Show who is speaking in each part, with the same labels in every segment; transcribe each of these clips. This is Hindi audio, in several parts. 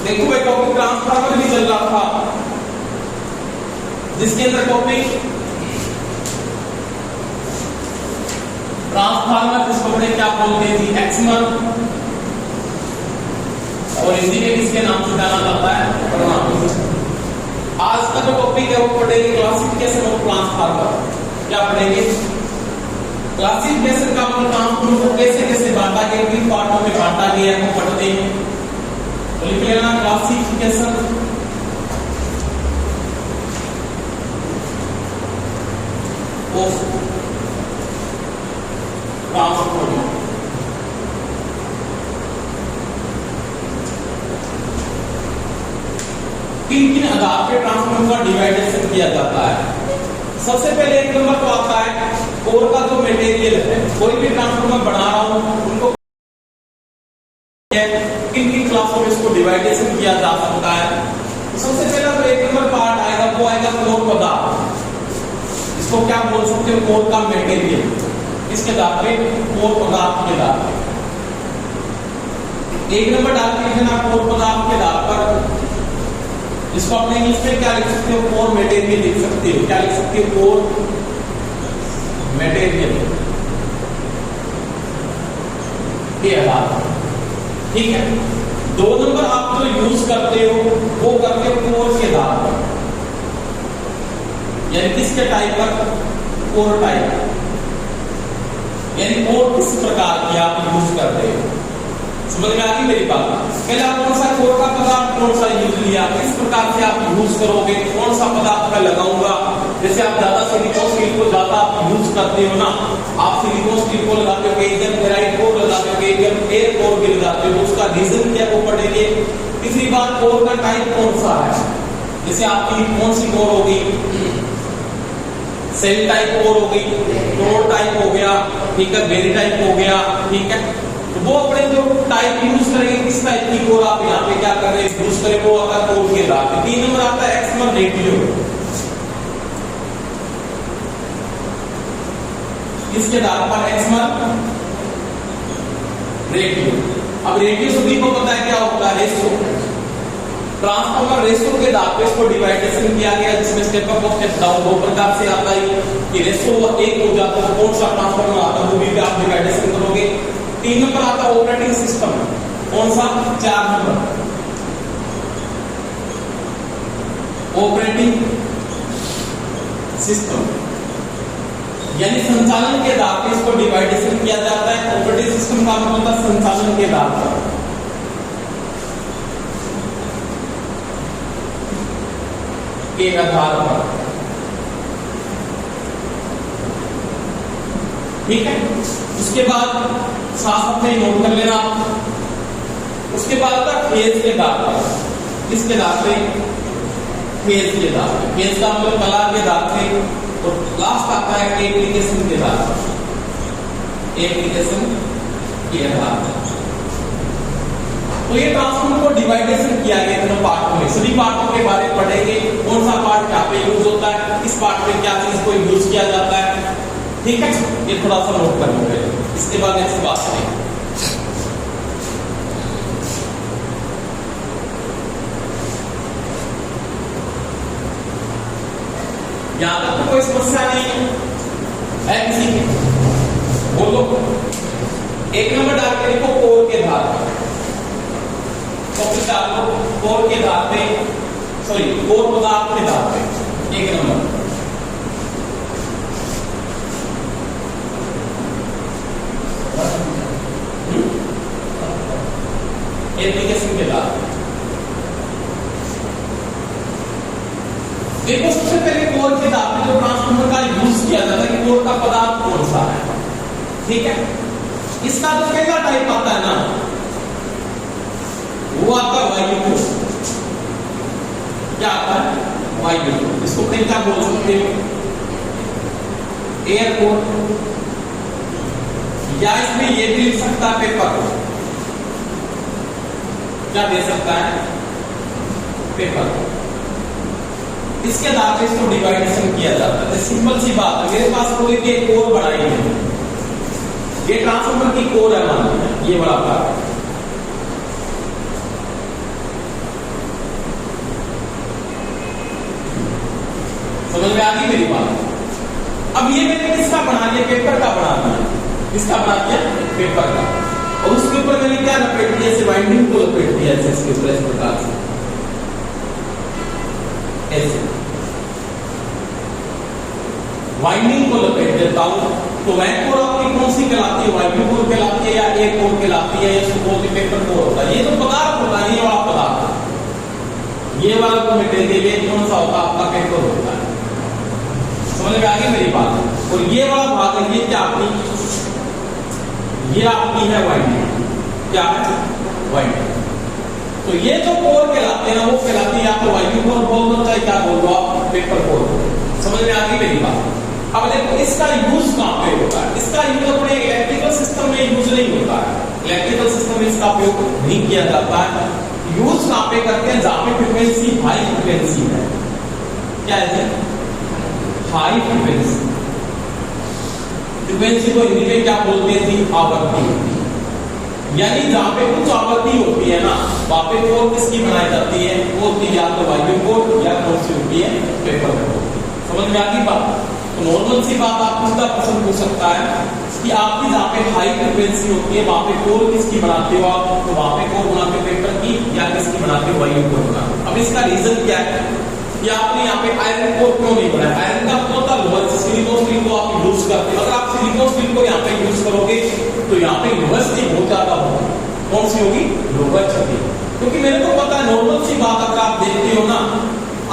Speaker 1: देखो भाई टॉपिक ट्रांसफार्मर भी चल रहा था, जिसके अंदर टॉपिक ट्रांसफार्मर जिसको हमने क्या बोलते थे एक्समर, और हिंदी में किसके नाम से जाना जाता है प्रणाली। आज का जो टॉपिक है वो पढ़ेंगे क्लासिफिकेशन ऑफ ट्रांसफार्मर। क्या पढ़ेंगे? क्लासिफिकेशन का मतलब ट्रांसफार्मर को कैसे कैसे बांटा गया, किन पार्टों में बांटा गया है वो पढ़ते हैं। तो लिख लेना क्लासिफिकेशन ऑफ ट्रांसफार्मर। किन किन आधार पे ट्रांसफार्मर का डिवाइडेशन किया जाता है? सबसे पहले एक नंबर तो आता है कोर का जो मटेरियल है। कोई भी ट्रांसफार्मर बना रहा हूं उनको किन किन क्लासों में इसको डिवाइडेशन किया जा सकता है। तो सबसे पहला जो एक नंबर पार्ट आएगा वो आएगा कोर पदार्थ। इसको क्या बोल सकते हो? कोर का मटेरियल। इसके आधार पे कोर पदार्थ के आधार पे एक नंबर डाल के लिखना कोर पदार्थ के आधार पर। इसको अपने इंग्लिश में क्या लिख सकते हो? कोर मटेरियल लिख सकते हो। क्या लिख सकते हो? कोर मटेरियल के आधार पर। ठीक है। दो नंबर आप जो यूज करते हो वो करते हो कोर के आधार पर, यानी किसके टाइप पर? कोर टाइप, यानी कोर किस प्रकार की आप यूज करते हो। समझ में आ गई मेरी बात? पहले आप कौन सा कोर का पदार्थ कौन सा यूज लिया, किस प्रकार से आप यूज करोगे, कौन सा पदार्थ मैं लगाऊंगा। जैसे आप ज्यादा सिलिकॉन स्टील को ज्यादा आप यूज करते हो ना, आप सिलिकॉन स्टील को लगाते हो, कई जन फेराइट कोर लगाते हो, कई जन एयर कोर भी लगाते हो। उसका रीजन क्या वो पढ़ेंगे। तीसरी बात कोर का टाइप कौन सा है। जैसे आपकी कौन सी कोर होगी? सेल टाइप कोर होगी, टोर टाइप हो गया, ठीक है, बेरी टाइप हो गया, ठीक है। वो अपने जो टाइप यूज करेंगे, किस टाइप की कोर आप यहाँ पे क्या कर रहे हैं यूज करें, वो आता है कोर के आधार पे। 3 नंबर आता है एक्समर रेडियो। इसके आधार पर एक्समर रेडियो। अब रेडियो सभी को पता है क्या होता है? रेशो। ट्रांसफार्मर रेशो के आधार पे इसको डिवाइडेशन किया गया, जिसमें स्टेप अप और स्टेप डाउन दो प्रकार से आता है कि रेशो एक हो जाता है कौन सा ट्रांसफार्मर आता है वो भी आप डिवाइडेशन करोगे। 3 नंबर आता है ऑपरेटिंग सिस्टम। कौन सा? 4 नंबर ऑपरेटिंग सिस्टम, यानी संचालन के आधार पर इसको डिवाइडेशन किया जाता है। ऑपरेटिंग सिस्टम का मतलब होता है संचालन के आधार पर। के आधार पर, ठीक है। उसके बाद साथ में नोट कर लेना। उसके बाद आता फेज के आधार पर। किसके आधार पे? फेज के आधार पे। फेज का मतलब कला के आधार पे। और लास्ट आता है एप्लीकेशन के आधार पर। एप्लीकेशन के आधार पर। तो ये ट्रांसफार्मर को डिवाइडेशन किया गया तीनों पार्टों में। सभी पार्टों के बारे में पढ़ेंगे, कौन सा पार्ट क्या पे यूज होता है, किस पार्ट में क्या चीज को यूज किया जाता है, ठीक है। ये थोड़ा सा नोट कर लो। इसके बाद नेक्स्ट बात करें। यहां तक तो कोई समस्या नहीं है किसी की? बोलो। एक नंबर डाल के देखो कोर के आधार पर। तो फिर डालो कोर के आधार पे, सॉरी कोर पदार्थ के आधार पे। एक नंबर एप्लीकेशन के आधार पे। देखो सबसे पहले कोर के आधार पे जो ट्रांसफार्मर का यूज किया जाता है कि कोर का पदार्थ कौन सा है, ठीक है। इसका जो पहला टाइप आता है ना वो आता है वायु कोर। क्या आता है? वायु कोर। इसको फिर क्या बोल सकते हो? एयर कोर, या इसमें ये भी लिख सकता है पेपर। क्या दे सकता है? पेपर। इसके आधार पे इसको डिवाइडेशन किया जाता है। सिंपल सी बात है, मेरे पास कोई भी एक कोर बनाई है, ये ट्रांसफार्मर की कोर है मान लीजिए, ये बड़ा पार्ट। में आ गई मेरी बात। अब ये मैंने किसका बना दिया, पेपर का बना दिया, किसका बना दिया, पेपर का। और उसके ऊपर मैंने क्या लपेट दिया, ऐसे वाइंडिंग को लपेट दिया ऐसे इसके ऊपर इस प्रकार से ऐसे वाइंडिंग को लपेट देता हूं। तो वह कोर आपकी कौन सी कहलाती है, वाइंडिंग कोर कहलाती है या एक कोर कहलाती है, या सुपोज पेपर कोर होता है। ये जो पदार्थ होता है, ये वाला पदार्थ, ये वाला जो मटेरियल ये कौन सा होता है, आपका पेपर होता है। समझ में आ गई मेरी बात। और ये वाला भाग है, ये क्या आपकी, ये आपकी है वाइंडिंग, क्या है वाइंडिंग। तो ये जो कोर कहलाते हैं ना, वो कहलाती है, या तो वाइंडिंग कोर बोल दो चाहे क्या बोल दो आप, पेपर कोर। समझ में आ गई मेरी बात। अब देखो इसका यूज कहां पे होता है, इसका यूज अपने इलेक्ट्रिकल सिस्टम में यूज नहीं होता है, इलेक्ट्रिकल सिस्टम में इसका उपयोग नहीं किया जाता है। यूज कहां पे करते हैं, जहां पे फ्रीक्वेंसी हाई फ्रीक्वेंसी है, क्या है हाई फ्रीक्वेंसी। फ्रीक्वेंसी को हिंदी में क्या बोलते हैं जी, आवृत्ति होती है। यानी जहां पे उच्च आवृत्ति होती है ना, वहां पे कोर किसकी बनाई जाती है, वो होती है या तो वायु कोर या कौन सी होती है, पेपर कोर। समझ में आ गई बात। तो नॉर्मल सी बात आप उल्टा प्रश्न पूछ सकता है कि आपकी जहां पे हाई फ्रीक्वेंसी होती है वहां पे कोर किसकी बनाते हो आप, तो वहां पे कोर बनाते हो पेपर की, या किसकी बनाते हो, वायु कोर बनाते हो। अब इसका रीजन क्या है कि आपने यहाँ पे आयरन कोर क्यों नहीं बनाया। आयरन का मतलब होता है लोहा, सिलिकॉन स्टील को आप यूज करते हो। अगर आप सिलिकॉन स्टील को यहाँ पे यूज करोगे तो यहाँ पे लोहेस्टी बहुत ज्यादा होगी। कौन सी होगी, लोहेस्ट होगी। क्योंकि मेरे को पता है नॉर्मल सी बात, अगर आप देखते हो ना,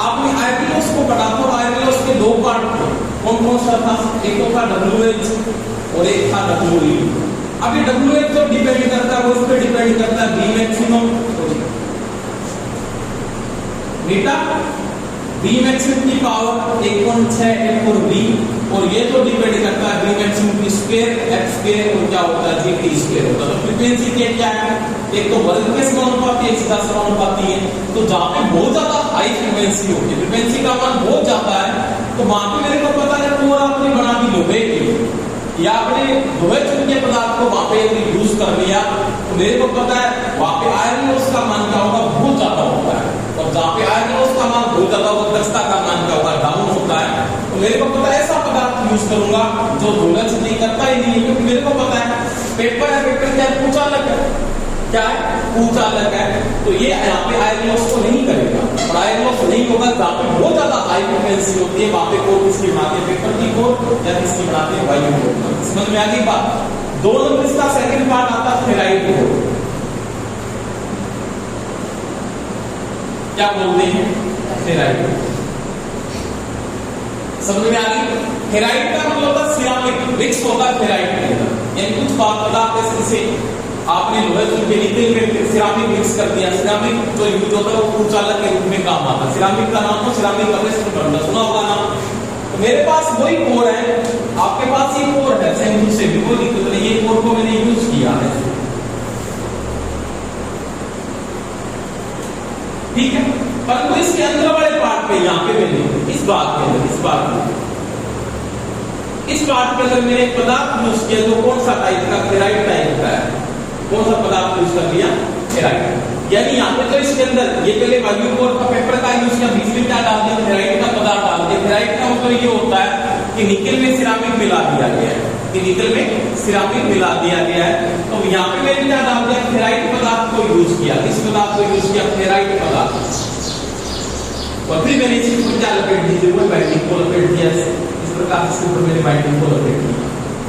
Speaker 1: आपने आयरन को पढ़ा तो आयरन के दो पार्ट थे, कौन कौन सा था, एक तो था WH और एक था WE। अब ये WH तो डिपेंड करता है, वो इस पे डिपेंड करता है B maximum beta, B maximum की पावर 1.6 F और B, और ये तो डिपेंड करता है बी मैक्सिमम की स्क्वायर F स्क्वायर, और क्या होता है जी T स्क्वायर होता है। तो फ्रीक्वेंसी के क्या है, एक तो वर्ग के समानुपाती है, एक सीधा समानुपाती है। तो जहां पे बहुत ज्यादा हाई फ्रीक्वेंसी होती है, फ्रीक्वेंसी का मान बहुत ज्यादा है, तो वहां पे मेरे को पता है कोर आपने बना दी लोहे की, या आपने लोहे चुंबकीय पदार्थ को वहां पे यूज कर लिया, तो मेरे को पता है वहां पे आयरन लॉस का मान क्या होगा, बहुत ज्यादा होता है। और जहां पे आयरन लॉस का मान बहुत ज्यादा होगा, दक्षता का मान क्या होगा, डाउन होता है। तो मेरे को पता है ऐसा पदार्थ यूज करूंगा जो लोहे नहीं करता ही नहीं, क्योंकि मेरे को पता है पेपर है, पेपर क्या है, ऊंचा अलग है, क्या है, ऊंचा अलग है। तो ये यहाँ पे आयरन लॉस को नहीं करेगा, और आयरन लॉस नहीं होगा जहां पे बहुत ज्यादा हाई फ्रीक्वेंसी होती है, वहां पे कोर किसकी बनाते हैं, पेपर की कोर, या किसकी बनाते हैं, वायु कोर। समझ में आ गई बात। दो नंबर इसका सेकंड पार्ट आता है फेराइट कोर, क्या बोलते हैं, फेराइट। समझ में आ गई। फेराइट का मतलब होता है सिरामिक, मिक्स होता है फेराइट के अंदर, यानी कुछ पदार्थ जैसे आपने लोहे के निकल में सिरामिक मिक्स कर दिया। सिरामिक जो यूज होता है वो कुचालक के रूप में काम आता है। सिरामिक का नाम तो सिरामिक का सुना होगा ना। तो मेरे पास वही कोर है, आपके पास ये कोर है, सेम से भी कोई दिक्कत नहीं, ये कोर को मैंने यूज किया है, ठीक है। परंतु इसके अंदर वाले पार्ट पे यहाँ पे मैंने इस बात के अंदर, इस पार्ट के अंदर मैंने एक पदार्थ यूज किया जो कौन सा टाइप का, फेराइट टाइप का है। कौन सा पदार्थ यूज कर लिया, फेराइट। यानी यहाँ पे तो इसके अंदर ये पहले वायु कोर का पेपर का यूज किया, बीच में क्या डाल दिया, फेराइट का पदार्थ डाल दिया। फेराइट का मतलब ये होता है कि निकल में सिरामिक मिला दिया गया है, कि निकल में सिरामिक मिला दिया गया है। तो यहाँ पे मैंने क्या डाल दिया, फेराइट पदार्थ को यूज किया। किस पदार्थ को यूज किया, फेराइट पदार्थ। और फिर मैंने इसी को क्या लपेट दी, वो बाइंडिंग को लपेट दिया, इस प्रकार इसके ऊपर मैंने बाइंडिंग को लपेट दिया।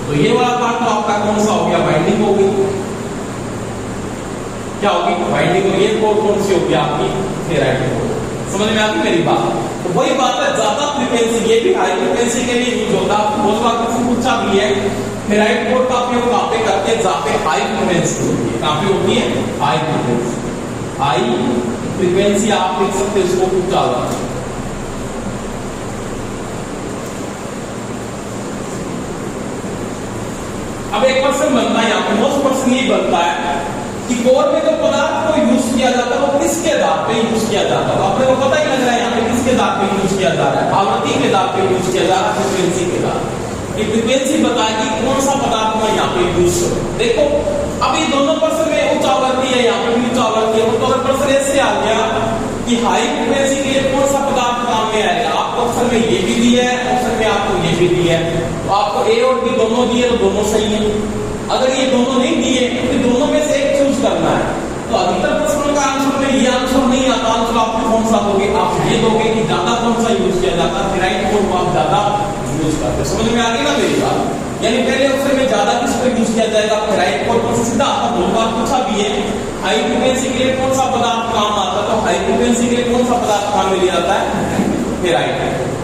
Speaker 1: तो ये वाला पार्ट तो आपका कौन सा हो गया, बाइंडिंग हो गई, क्या होगी, बाइंडिंग हो। ये कोर कौन सी होगी आपकी, फेराइट कोर। समझ में आती मेरी बात। तो वही बात है, ज्यादा फ्रीक्वेंसी, ये भी हाई फ्रीक्वेंसी के लिए यूज होता है। बहुत बार किसी पूछा भी है, फेराइट कोर का उपयोग कहां पे करते हैं, जहां पे हाई फ्रीक्वेंसी होती है। कहां पे होती है, हाई फ्रीक्वेंसी। हाई फ्रीक्वेंसी आप देख सकते हो, इसको पूछा हुआ है। अब एक क्वेश्चन बनता है यहाँ पे, मोस्ट क्वेश्चन ये बनता है कि कोर में जो पदार्थ को यूज किया जाता है वो किसके आधार पे यूज किया जाता है। आपने को पता ही लग रहा है यहाँ पे किसके आधार पे यूज किया जा रहा है, आवृत्ति के आधार पे यूज किया जा रहा है, फ्रीक्वेंसी के आधार। ये फ्रीक्वेंसी बताएगी कौन सा पदार्थ मैं यहाँ पे यूज करूं। देखो अभी दोनों पर्सन में उच्च आवृत्ति है, यहाँ पे भी उच्च आवृत्ति है। तो अगर पर्सन ऐसे आ गया कि हाई फ्रीक्वेंसी के लिए कौन सा पदार्थ काम में आएगा, आपको अक्सर में ये भी दिया है, ऑप्शन में आपको ये भी दिया है, तो आपको ए और बी दोनों दिए तो दोनों सही है। अगर ये दोनों नहीं दिए तो दोनों में से एक चूज करना है। तो अधिकतर प्रश्नों का आंसर में ये आंसर नहीं आता, आंसर आप कौन सा दोगे? आप ये दोगे कि ज्यादा कौन सा यूज किया जाता है, फेराइट कोर को आप ज्यादा यूज करते। समझ में आ गई ना मेरी बात? यानी पहले ऑप्शन में ज्यादा किस पर यूज किया जाएगा? फेराइट कोर पर। सीधा आपका बहुबार पूछा भी है, हाई फ्रीक्वेंसी के लिए कौन सा पदार्थ काम आता है? तो हाई फ्रीक्वेंसी के लिए कौन सा पदार्थ काम में लिया जाता है? फेराइट।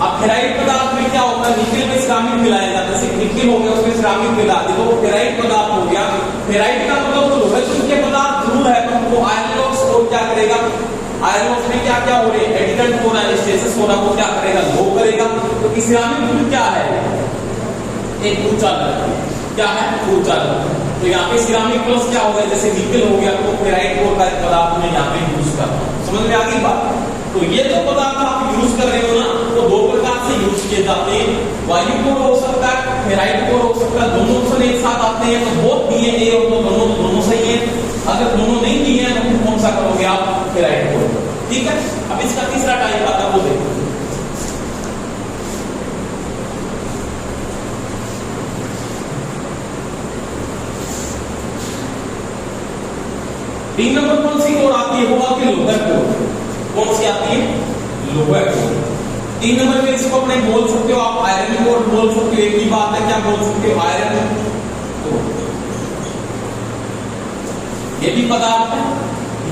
Speaker 1: अब फेराइट पदार्थ में क्या होता है? निकल में सिरामिक मिलाया जाता है। जैसे निकल हो गया उसमें सिरामिक मिला दी तो वो फेराइट पदार्थ हो गया। फेराइट का मतलब तो लोहे चुंबकीय पदार्थ जरूर है, पर वो आयरन ऑक्स और क्या करेगा? आयरन ऑक्स में क्या क्या हो रहे हैं? एडिटेंट हो रहा है, स्टेसिस हो रहा है, वो क्या करेगा? लो करेगा। तो सिरामिक क्या है? एक ऊंचा लहर। क्या है? ऊंचा लहर। तो यहाँ पे सिरामिक प्लस क्या हो गया? जैसे निकल हो गया तो फेराइट कोर का पदार्थ में यहाँ पे यूज कर रहा हूं। समझ में आ गई बात? तो ये जो पदार्थ आप यूज कर रहे हो ना, वो दो प्रकार से यूज किए जाते हैं। वायु कोर हो सकता है, फेराइट कोर हो सकता है, दोनों ऑप्शन एक साथ आते हैं। तो बहुत दिए ए और दोनों सही है। अगर दोनों नहीं दिए हैं तो कौन सा करोगे आप? Ferrite core. ठीक है, अब इसका तीसरा टाइप आता है, वो देखो। 3 नंबर कौन सी कोर आती है? वो आती है लोहे कोर। कौन सी आती है? लोहे कोर। 3 नंबर में इसको अपने बोल सकते हो आप आयरन कोर बोल सकते हो। एक ही बात है, क्या बोल सकते हो? Iron core. ये भी पदार्थ है।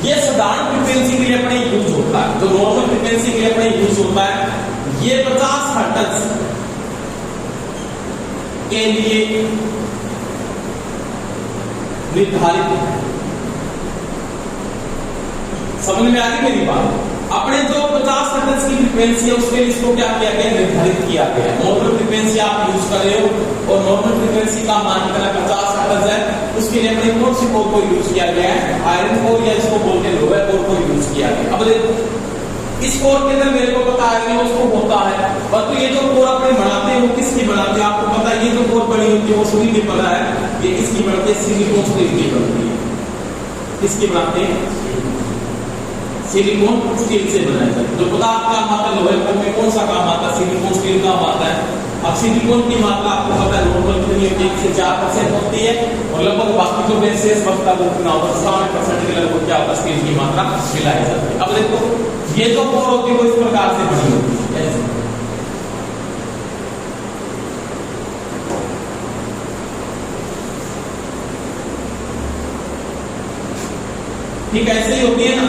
Speaker 1: ये साधारण फ्रीक्वेंसी के लिए अपने यूज होता है, जो नॉर्मल फ्रीक्वेंसी के लिए अपने यूज होता है। ये 50 हर्ट्ज के लिए निर्धारित है। समझ में आ गई मेरी बात? अपने जो 50 हर्ट्ज की फ्रीक्वेंसी है उसके लिए इसको क्या किया गया? निर्धारित किया गया। नॉर्मल फ्रीक्वेंसी आप यूज कर रहे हो और नॉर्मल फ्रीक्वेंसी का मान करना 50 हर्ट्ज है, उसके लिए अपने कौन सी कोर को यूज किया गया है? आयरन कोर, या इसको बोलते हैं लोहे कोर को यूज किया गया। अब देखो इस कोर के अंदर मेरे को पता है उसको होता है, परंतु ये जो कोर अपने बनाते हैं वो किसकी बनाते हैं? आपको पता है ये जो कोर बनी होती है वो सभी को पता है ये किसकी बनती है? सिलिकॉन स्टील की बनती है। किसकी बनाते हैं? सिलिकॉन स्टील से बनाया जाता है। जो पदार्थ काम आता है लोहे कोर में कौन सा काम आता है? सिलिकॉन स्टील काम आता है। अब सिलिकॉन की मात्रा आपको पता है नॉर्मल कितनी होती है? 1 से 4% होती है और लगभग बाकी जो बेसिस बचता है वो कितना होता है? 60% के लगभग क्या होता है? स्टील की मात्रा मिलाई जाती है। अब देखो ये जो कोर होती है वो इस प्रकार से बनी होती है, ऐसे। ठीक ऐसे ही होती है ना।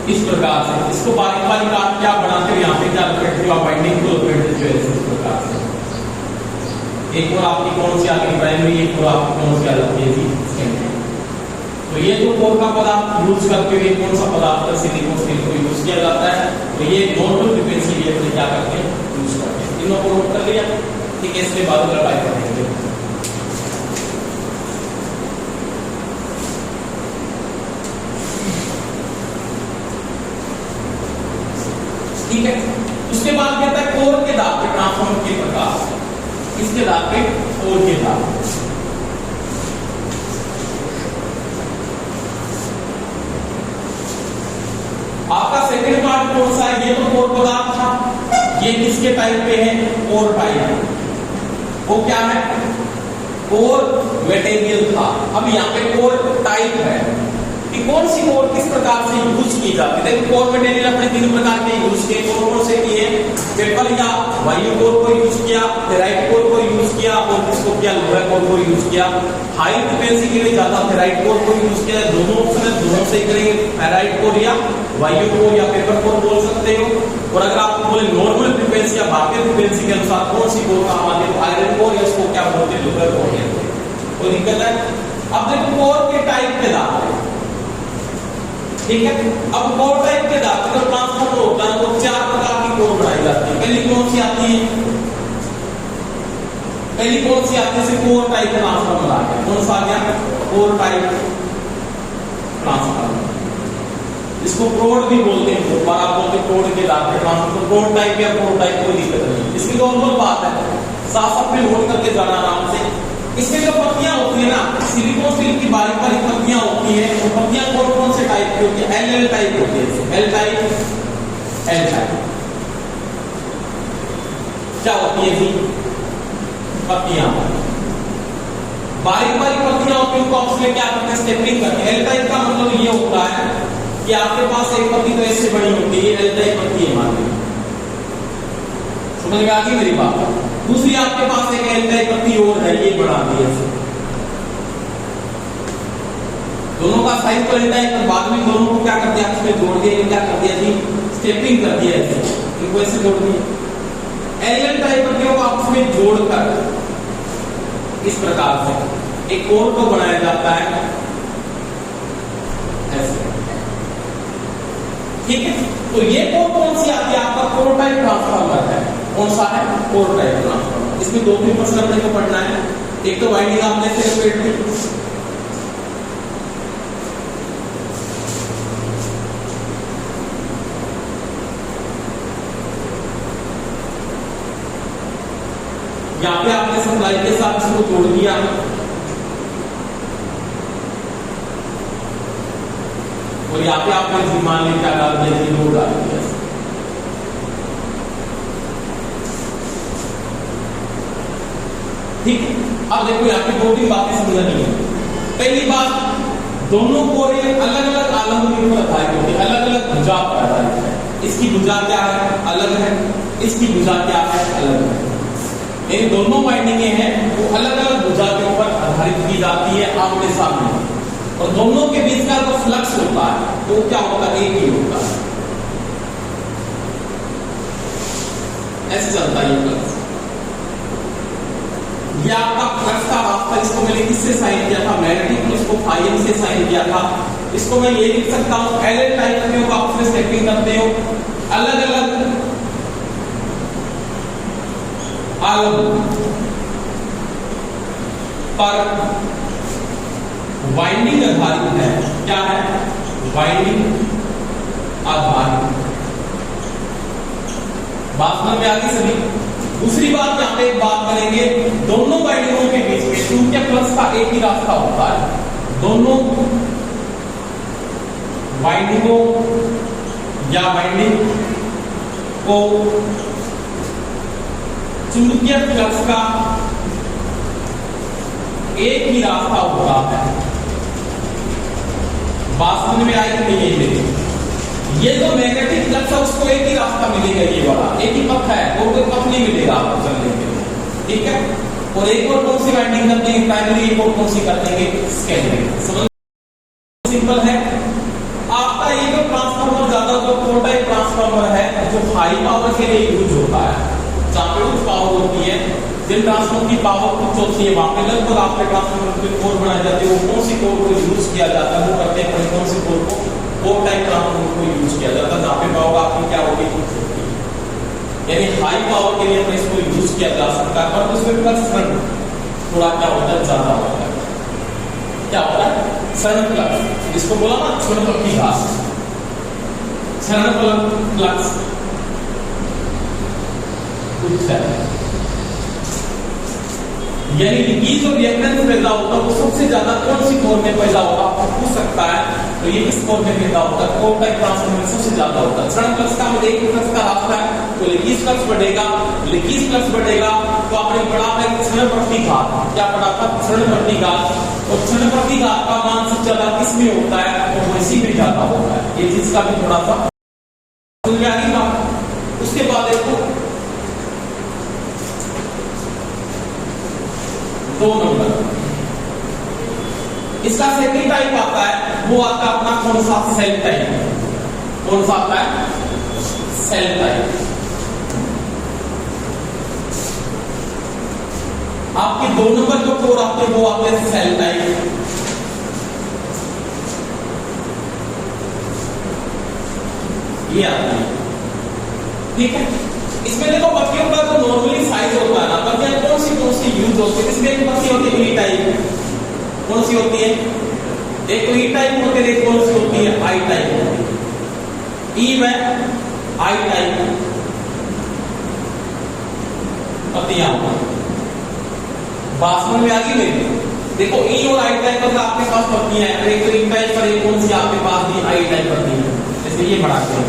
Speaker 1: इस प्रकार से इसको बारीक बारीक आप क्या बनाते हो? यहाँ पे क्या लपेटते हो आप? बाइंडिंग को लपेटते हो इस प्रकार से। एक और आपकी कौन सी आती है? प्राइमरी। एक और आपकी कौन सी आ जाती है? सेकेंडरी। तो ये जो कोर का पदार्थ यूज करते हुए कौन सा पदार्थ है? सिलिकॉन स्टील को यूज किया जाता है। तो ये नॉर्मल फ्रीक्वेंसी के लिए क्या करते हैं? यूज करते हैं। तीनों को नोट कर लिया? ठीक है, इसके बाद लड़ाई करेंगे। ठीक है, उसके बाद कहता है कोर के दाब पे ट्रांसफॉर्मर के प्रकार। इसके दाब पे कोर के दाब। आपका सेकंड पार्ट कौन सा है? ये तो कोर पदार्थ था। ये किसके टाइप पे है? Core type. वो क्या है? कोर मटेरियल था। अब यहाँ पे कोर टाइप है कि कौन सी कोर किस प्रकार से यूज की जाती है। देखो कोर मटेरियल अपने 3 प्रकार के यूज किए। कौन से किए? पेपर या वायु कोर को यूज किया, फेराइट कोर को यूज किया और किसको किया? लोहे कोर को यूज किया। हाई फ्रीक्वेंसी के लिए ज्यादा फेराइट कोर को यूज किया। दोनों ऑप्शन है, दोनों से करेंगे, फेराइट कोर या वायु कोर या पेपर कोर बोल सकते हो। और अगर आपको बोले नॉर्मल फ्रीक्वेंसी या भारतीय फ्रीक्वेंसी के अनुसार कौन सी कोर काम आती है? तो आयरन कोर या इसको क्या बोलते हैं? लोहे कोर। कोई दिक्कत है? अब देखो कोर के टाइप के दाब, ठीक है। अब कोर टाइप के दाब जब ट्रांसफॉर्मर होता है तो 4 प्रकार की कोर बनाई जाती है। पहली कौन सी आती है? पहली कौन सी आती है? कोर टाइप ट्रांसफॉर्मर आ गया। कौन सा आ गया? Core type transformer. इसको प्रोड भी बोलते हैं, बहुत बार आप बोलते हैं प्रोड के आधार पे ट्रांसफर, तो प्रोड टाइप या प्रोड टाइप कोई दिक्कत नहीं। इसकी नॉर्मल बात है, साफ साफ में नोट करके जाना आराम से। इसमें जो पत्तियां होती है ना, सिलिकॉन स्टील की बारीक बारीक पत्तियां होती है, वो पत्तियां कौन कौन से टाइप की होती है? एल टाइप होती है। एल टाइप क्या होती है जी? पत्तियां बारीक बारीक पत्तियां होती है, उनको आपस में क्या करते हैं? स्टेपलिंग करते हैं। एल टाइप का मतलब ये होता है कि आपके पास एक पत्ती तो ऐसे बड़ी होती है, एल टाइप पत्ती है मान लीजिए, समझ में आ गई मेरी बात? दूसरी आपके पास एक एल टाइप पत्ती और है, ये बड़ा दी है। दोनों का साइज तो एल टाइप, बाद में दोनों को क्या कर दिया? आपस में जोड़ दिया, क्या कर दिया जी? स्टेपलिंग कर दिया ऐसे, इनको ऐसे जोड़ दिया। एल टाइप पत्तियों को आपस में जोड़कर इस प्रकार से एक कोर को बनाया जाता है ऐसे, ठीक है? तो ये कोर कौन सी आती है? आपका कोर टाइप ट्रांसफार्मर है। कौन सा है? Core type transformer. इसमें दो तीन प्रश्न अपने को पढ़ना है। एक तो वाइंडिंग आपने सेपरेट की, यहाँ पे आपने सप्लाई के साथ इसको जोड़ दिया, और यहाँ पे आपने मान ली क्या डाल दिया? लोड डाल दिया। ठीक है, अब देखो यहाँ पे दो तीन बातें समझनी है। पहली बात, दोनों कोरे अलग अलग आलम के ऊपर आधारित होती है, अलग अलग भुजा पर आधारित है। इसकी भुजा क्या है? अलग है। इसकी भुजा क्या है? अलग है। यानी दोनों वाइंडिंगें हैं वो अलग अलग भुजा के ऊपर आधारित की जाती है, आमने सामने, और दोनों के बीच का जो फ्लक्स होता है वो क्या होता है? एक ही होता है। ऐसे चलता है ये फ्लक्स। ये आपका फ्लक्स का रास्ता, इसको मैंने किससे साइन किया था? मैग्नेटिक, इसको फाइम से साइन किया था। इसको मैं ये लिख सकता हूं, एल टाइप के आपस में स्टेपिंग करते हो, अलग अलग आलम पर वाइंडिंग आधारित है। क्या है? वाइंडिंग आधारित। बात समझ में आ गई सभी? दूसरी बात, यहां पे एक बात करेंगे, दोनों वाइंडिंगों के बीच में क्योंकि फ्लक्स का एक ही रास्ता होता है, दोनों वाइंडिंगों या वाइंडिंग को चुंबकीय फ्लक्स का एक ही रास्ता होता है। बात समझ में आई कि नहीं? ये जो मैग्नेटिक फ्लक्स है उसको एक ही रास्ता मिलेगा, ये वाला एक ही पथ है, और कोई पथ नहीं मिलेगा आपको चलने के लिए, ठीक है? और एक और कौन सी वाइंडिंग करते हैं? प्राइमरी। एक और कौन सी करते हैं? सेकेंडरी। समझ सिंपल है। आपका ये जो ट्रांसफार्मर ज्यादा जो कोर टाइप ट्रांसफार्मर है जो हाई पावर के लिए यूज होता है, जहां पे उच्च पावर होती है, जिन ट्रांसफार्मर की पावर उच्च होती है, वहां पे लगभग आपके ट्रांसफार्मर के कोर बनाए जाते हैं। वो कौन सी कोर को यूज किया जाता है? वो करते हैं कौन सी कोर को? कोर टाइप ट्रांसफार्मर को यूज किया जाता है, जहां पे पावर आपकी क्या होगी? यानी हाई पावर के लिए अपने इसको यूज किया जा सकता है, पर उसमें फ्लक्स थोड़ा क्या होता है? ज्यादा होता है। क्या होता है? क्षण फ्लक्स, जिसको बोला ना क्षण प्रति घात, क्षण फ्लक्स कुछ है। यानी लीकेज और रिएक्टेंस पैदा होता है वो सबसे ज्यादा कौन सी कोर में पैदा होता है? आपको पूछ सकता है, तो ये किस कोर में पैदा होता है? कोर टाइप ट्रांसफार्मर में सबसे ज्यादा होता है। क्षण फ्लक्स का एक फ्लक्स का रास्ता है, तो लीकेज फ्लक्स बढ़ेगा, लीकेज फ्लक्स बढ़ेगा तो आपने पढ़ा था क्षण प्रति घात। क्या पढ़ा था? क्षण प्रति घात। और क्षण प्रति घात का मान सबसे ज्यादा किस में होता है? तो वैसी में ज्यादा होता है। ये चीज का भी थोड़ा सा समझ में आ गई बात। उसके बाद देखो 2 नंबर, इसका सेकंड टाइप आता है, वो आता है अपना कौन सा? Cell type. कौन सा आता है? Cell type. आपके 2 नंबर जो कोर आते हैं वो आते हैं सेल टाइप। ये आते हैं, ठीक है? इसमें देखो पत्तियों का जो नॉर्मली साइज होता है ना, पत्तियां कौन सी यूज होती है? इसमें एक पत्ती होती है ई टाइप। कौन सी होती है? एक तो ई टाइप होती है, एक कौन सी होती है? आई टाइप होती है। ई व आई टाइप पत्तियां। बात समझ में आ गई मेरी? देखो ई और आई टाइप का आपके पास पत्तियां हैं, एक तो ई टाइप पर एक कौन सी आपके पास भी आई टाइप पत्ती है, जैसे ये बढ़ाते हैं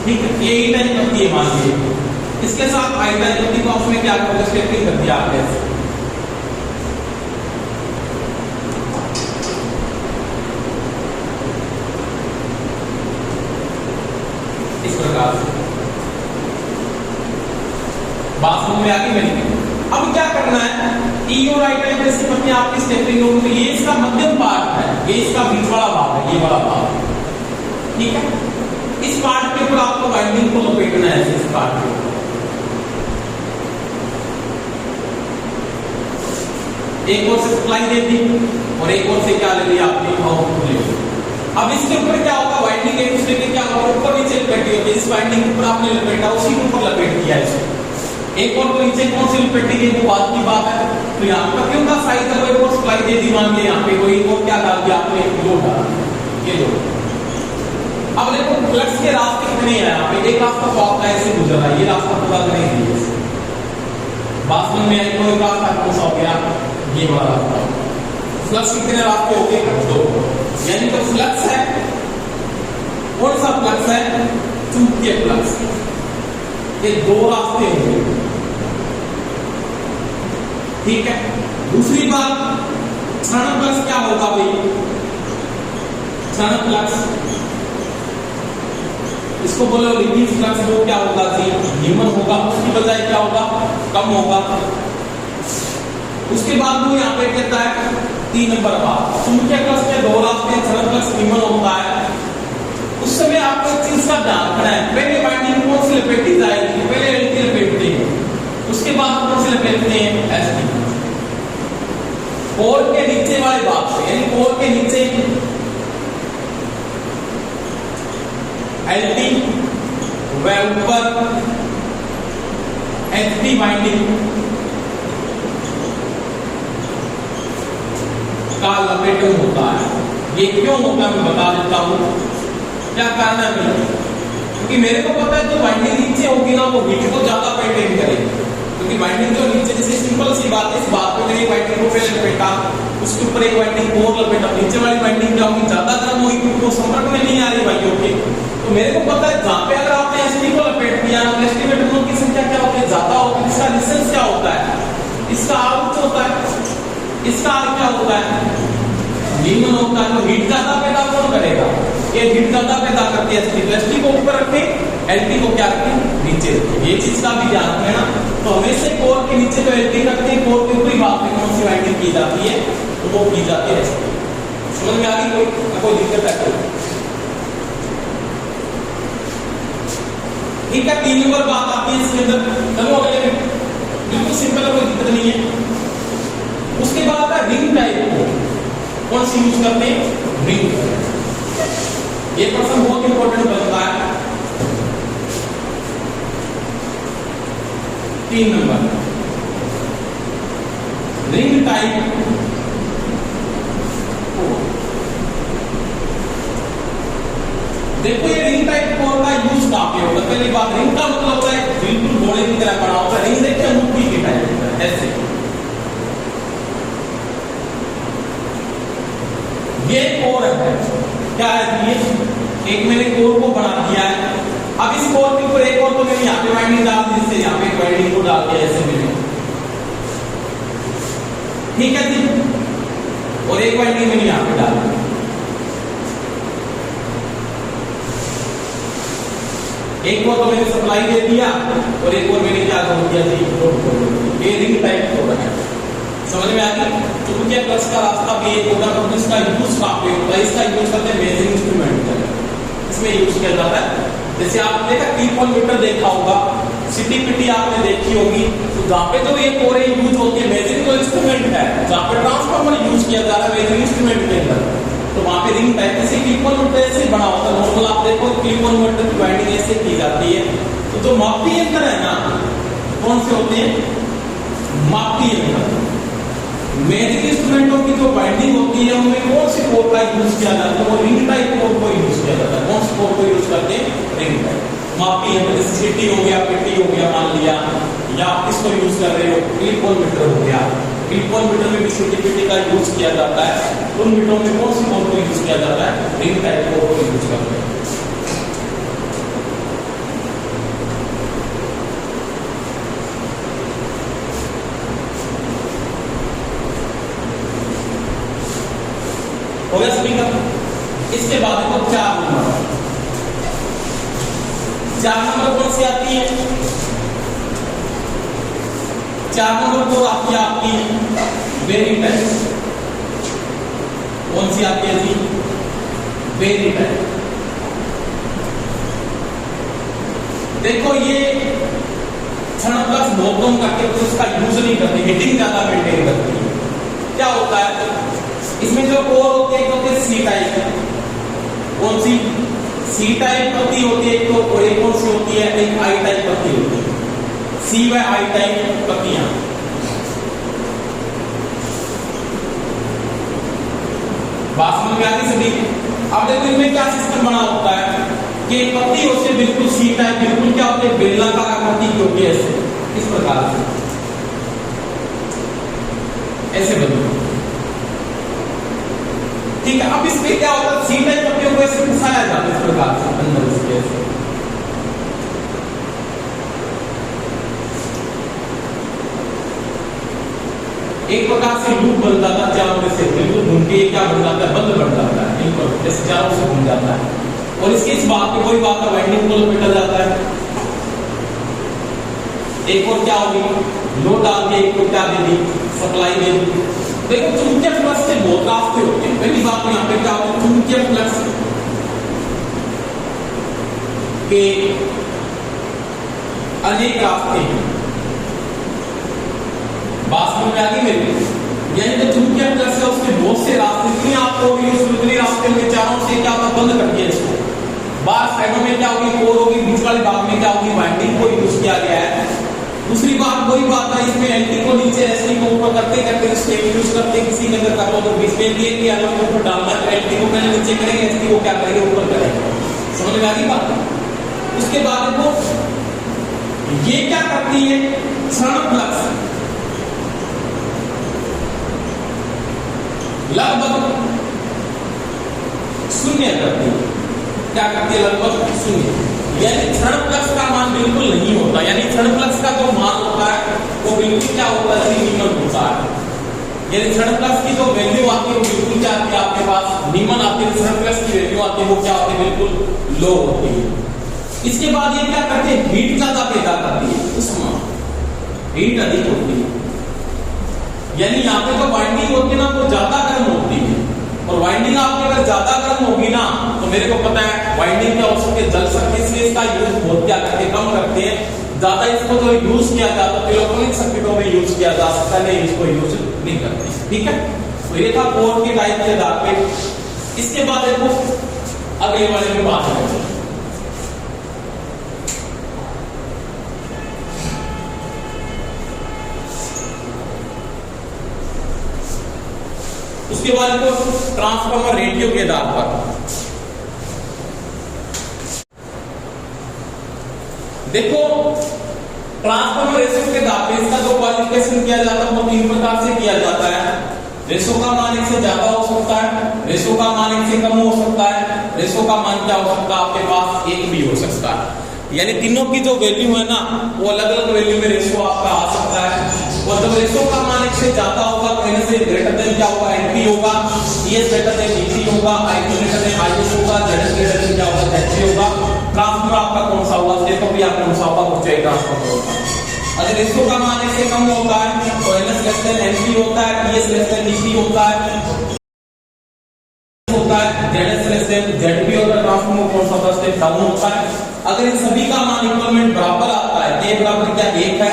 Speaker 1: ठीक है। ये ई टाइप पत्ती है मान लीजिए, इसके साथ आई टाइप पत्ती को उसमें क्या करोगे, स्टेपलिंग कर दिया आपने इस प्रकार से। बात समझ में आ गई मेरी? अब क्या करना है, ई और आई टाइप जैसी पत्तियां आपकी स्टेपलिंग होगी, ये इसका मध्यम पार्ट है, ये इसका बीच वाला भाग है, ये वाला भाग, ठीक है। इस पार्ट के ऊपर आपको वाइंडिंग को लपेटना है, इस पार्ट के ऊपर एक और से सप्लाई दे दी और एक और से क्या ले लिया आपने, आउटपुट ले लिया। अब इसके ऊपर क्या होगा, वाइंडिंग एक दूसरे के क्या होगा, ऊपर नीचे लपेटी होगी, इस वाइंडिंग के ऊपर आपने लपेटा, उसी के ऊपर लपेट दिया इसको। एक और को नीचे कौन सी लपेटी गई वो बात की बात है। तो यहाँ पर क्यों का साइज है, कोई और सप्लाई दे दी मान के, यहाँ पे कोई और क्या डाल दिया आपने, लोड डाला, ये लोड। अब देखो फ्लक्स के रास्ते कितने हैं, यहाँ पे एक रास्ता टॉप लाइन से गुजर रहा है, ये रास्ता पूरा करेंगे। बात समझ में आई? कोई रास्ता कौन सा हो गया, ये वाला रास्ता। फ्लक्स कितने रास्ते हो गए, दो। यानी तो फ्लक्स है, कौन सा फ्लक्स है, चुंबकीय फ्लक्स, ये दो रास्ते होंगे, ठीक है। दूसरी बात, क्षण फ्लक्स क्या होगा भाई, क्षण फ्लक्स इसको बोलो रिलीज फ्लक्स, वो क्या होगा जी, न्यूमन होगा, उसकी बजाय क्या होगा, कम होगा। उसके बाद वो यहाँ पे कहता है 3 नंबर बात, चुंबकीय फ्लक्स में दो रास्ते, क्षण फ्लक्स न्यूमन होता है। उस समय आपको एक चीज का ध्यान रखना है, पहले वाइंडिंग कौन सी लपेटी जाएगी, पहले एलटी लपेटते हैं, उसके बाद कौन सी लपेटते हैं, एसटी। कोर के नीचे वाले भाग से, यानी कोर के नीचे एलटी व ऊपर एचटी वाइंडिंग का लपेटन होता है। ये क्यों होता है मैं बता देता हूं, क्या कारण है मेरे, क्योंकि मेरे को पता है जो वाइंडिंग नीचे होगी ना वो हीट को ज्यादा पेंटेन करेगी, क्योंकि वाइंडिंग जो नीचे, जैसे सिंपल सी बात है, इस बात पे मैंने वाइंडिंग को पहले लपेटा, उसके ऊपर एक वाइंडिंग और लपेटा, नीचे वाली वाइंडिंग क्या होगी, ज्यादा गर्म होगी क्योंकि वो संपर्क में नहीं आ रही भाइयों के। तो मेरे को पता है जहां पे अगर आपने एसटी को लपेट दिया ना, एस्टिमेटेड मोड की संख्या क्या होती है, ज्यादा होती है। इसका डिस्टेंस क्या होता है, इसका आउट होता है, इसका आर क्या होता है, निम्न होता है। तो हीट ज्यादा पैदा कौन करेगा, ये हीट ज्यादा पैदा करती है एसटी। तो एसटी को ऊपर रखें, एलटी को क्या रखें, नीचे रखें। ये चीज का भी ध्यान रखना। तो हमेशा कोर के नीचे तो एलटी रखते हैं, कोर के ऊपरी भाग में कौन सी वाइंडिंग की जाती है, तो वो की जाती है एसटी। समझ में आ गई? कोई दिक्कत है? ठीक है। 3 नंबर बात आती है इसके अंदर, चलो अगले में, बिल्कुल सिंपल है, कोई दिक्कत नहीं है। उसके बाद आता है रिंग टाइप को, कौन सी यूज करते हैं, रिंग। ये प्रश्न बहुत इंपॉर्टेंट बनता है। 3 नंबर रिंग टाइप। देखो ये रिंग टाइप कोर का यूज कहां पे होता है, पहली बात रिंग का मतलब होता है बिल्कुल घोड़े की तरह बना होता है। रिंग देखिए मुट्ठी के टाइप होता है, ऐसे। ये कोर है, क्या है ये, एक मैंने कोर को बना दिया है। अब इस कोर के ऊपर एक और तो मैंने यहाँ पे वाइंडिंग डाल दी, जिससे यहाँ पे वाइंडिंग को डाल दिया ऐसे मैंने, ठीक है जी। और एक वाइंडिंग मैंने यहाँ पे डाल दी। एक को तो मैंने सप्लाई दे दिया और एक और मैंने क्या कर दिया जी, लोड कर दिया। ये रिंग टाइप हो रहा है, समझ में आ गई। चुंबकीय फ्लक्स का रास्ता भी एक होगा, तो इसका यूज कहाँ पे होता है? इसका यूज करते हैं मेजरिंग इंस्ट्रूमेंट का, इसमें यूज किया जाता है। जैसे आपने देखा कीपॉन मीटर देखा होगा, सिटी पिटी आपने देखी होगी, तो जहाँ पे जो ये कोरे यूज होती है मेजरिंग जो इंस्ट्रूमेंट है, जहाँ पे ट्रांसफार्मर यूज किया जा रहा है मेजरिंग इंस्ट्रूमेंट के अंदर, तो वहां पे रिंग टाइप से कीपॉन मीटर ऐसे बना होता है। नॉर्मल आप देखो कीपॉन मीटर की वाइंडिंग ऐसे की जाती है। तो जो मापी यंत्र है ना, कौन से होते हैं? मापी यंत्र। मेजरिंग इंस्ट्रूमेंटों की जो वाइंडिंग होती है उनमें कौन सी कोर का यूज किया जाता है? वो रिंग टाइप कोर को यूज किया जाता है। कौन सी कोर को यूज करते हैं? Ring type. मापी यंत्र जैसे सिटी हो गया, पिटी हो गया मान लिया, या आप किसको यूज कर रहे हो? कीपॉन मीटर हो गया। कीपॉन मीटर में भी सिटी पिटी का यूज किया जाता है। उन मीटरों में कौन सी कोर को यूज किया जाता है? रिंग टाइप कोर को यूज करते हैं। हो गया सभी का। इसके बाद देखो 4 नंबर। 4 नंबर कौन सी आती है? 4 नंबर को आती है आपकी बेरिंग टाइप। कौन सी आती है जी? Bearing type. देखो ये क्षण फ्लक्स नॉकडाउन करके तो उसका यूज नहीं करते, हीटिंग ज्यादा मेंटेन करती है। क्या होता है इसमें? जो कोर होती है, एक होती है सी टाइप। कौन सी? सी टाइप पत्ती होती है। तो एक कौन सी होती है? एक आई टाइप पत्ती होती है। सी व आई टाइप पत्तियां। बात समझ में आ गई सभी? अब देखो इनमें क्या सिस्टम बना होता है कि एक पत्ती होती है बिल्कुल सी टाइप, बिल्कुल क्या होती है? बेलनाकार आकृति की होती है, ऐसे इस प्रकार से ऐसे बनी। ठीक है। अब इसमें क्या होता है? सी टाइप पत्तियों को ऐसे फंसाया जाता है इस प्रकार से अंदर इसके ऐसे। एक प्रकार से लूप बन जाता है चारों में से, बिल्कुल घूम के क्या बन जाता है? बंद बन जाता है बिल्कुल, जैसे चारों से घूम जाता है। और इसकी इस बात पे कोई बात का वाइंडिंग को लपेटा जाता है। एक और क्या होगी? लोड डाल के एक को क्या दे दी? सप्लाई दे दी। देखो चुंबकीय फ्लक्स से बहुत रास्ते होते हैं। पहली बात यहाँ पे क्या होता है? चुंबकीय फ्लक्स के अनेक रास्ते हैं। बात समझ में आ गई मेरी? यानी जो चुंबकीय फ्लक्स है उसके बहुत से रास्ते, इतनी आपको उतनी रास्ते में चारों से क्या होता? बंद कर दिया इसको। बाहर साइडों में क्या होगी? कोर होगी। बीच वाले भाग में क्या होगी? वाइंडिंग को यूज किया गया है। दूसरी बात वही बात है, इसमें एंटी को नीचे एसटी को ऊपर करते करते स्टेप यूज करते किसी के अंदर कर लो तो बीच में दिए कि अलग के ऊपर डालना है, एंटी को पहले नीचे करेंगे, एसटी को क्या करेंगे? ऊपर करेंगे। समझ में आ गई बात? उसके बाद वो ये क्या करती है? क्षण फ्लक्स लगभग शून्य करती है। क्या करती है? लगभग शून्य। यानी क्षण फ्लक्स का मान बिल्कुल नहीं होता, यानी क्षण फ्लक्स का जो मान होता है वो बिल्कुल क्या होता है? नीमन होता है। यानी क्षण फ्लक्स की जो वैल्यू आती है वो बिल्कुल क्या आती है? आपके पास नीमन आती है। क्षण फ्लक्स की वैल्यू आती है वो क्या होती है? बिल्कुल लो होती है। इसके बाद ये क्या करते हैं? हीट ज्यादा पैदा करती है, उसमें हीट अधिक होती है। यानी यहाँ पे जो वाइंडिंग होती है ना वो ज्यादा गर्म होती है, और वाइंडिंग आपकी अगर ज्यादा गर्म होगी ना तो मेरे को पता है वाइंडिंग क्या हो सकती है? जल सकती है। इसलिए इसका यूज बहुत क्या करते हैं? कम करते हैं। ज्यादा इसको जो यूज किया जाता है इलेक्ट्रॉनिक सर्किटों में यूज किया जा सकता है, नहीं इसको यूज नहीं करते। ठीक है। तो ये था कोर के टाइप के आधार पे। इसके बाद देखो अगले वाले में बात करेंगे। उसके बाद को ट्रांसफार्मर रेडियो के आधार पर देखो ट्रांसफार्मर रेशियो के आधार पर इसका जो क्वालिफिकेशन किया जाता है वो 3 प्रकार से किया जाता है। रेशो का मान 1 से ज्यादा हो सकता है, रेशो का मान 1 से कम हो सकता है, रेशो का मान क्या हो सकता है? आपके पास 1 भी हो सकता है। यानी तीनों की जो वैल्यू है ना वो अलग अलग वैल्यू में रेशो आपका आ सकता है। और जब रेशो का मान 1 से ज्यादा होगा तो n से ग्रेटर देन क्या होगा? NP होगा, ES ग्रेटर देन EC होगा, IQ ग्रेटर देन IS होगा, ZS ग्रेटर देन क्या होगा? ZC होगा। ट्रांसफर आपका कौन सा हुआ, स्टेप अप या कौन सा होगा, वो चाहिए ट्रांसफर होगा। अगर इसको का मान इससे कम होता है तो NS लेस देन NP होता है, PS लेस देन EP होता है, ZS लेस देन ZP होता है, ट्रांसफॉर्मर कौन सा होता है, स्टेप डाउन होता है। अगर इन सभी का मान इक्वलमेंट बराबर आता है, K बराबर क्या 1 है,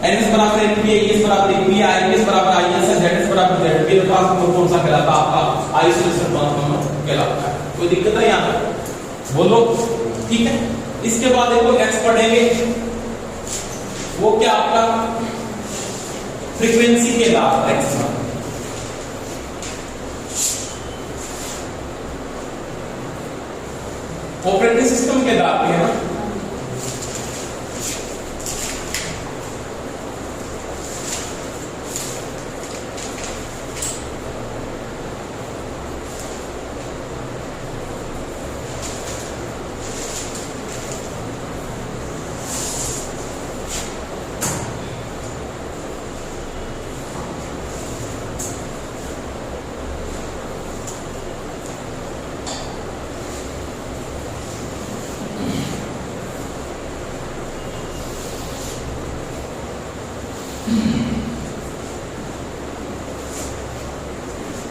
Speaker 1: NS बराबर NP है, ES बराबर EP है, IPS बराबर IS है, ZS बराबर ZP है, ट्रांसफॉर्मर कौन सा कहलाता है, आपका आइसोलेशन ट्रांसफॉर्मर कहलाता है। कोई दिक्कत है यहाँ बोलो, ठीक है। इसके बाद एक और नेक्स्ट पढ़ेंगे, वो क्या आपका फ्रीक्वेंसी के लाभ एक्स ऑपरेटिंग सिस्टम के दाब है ना।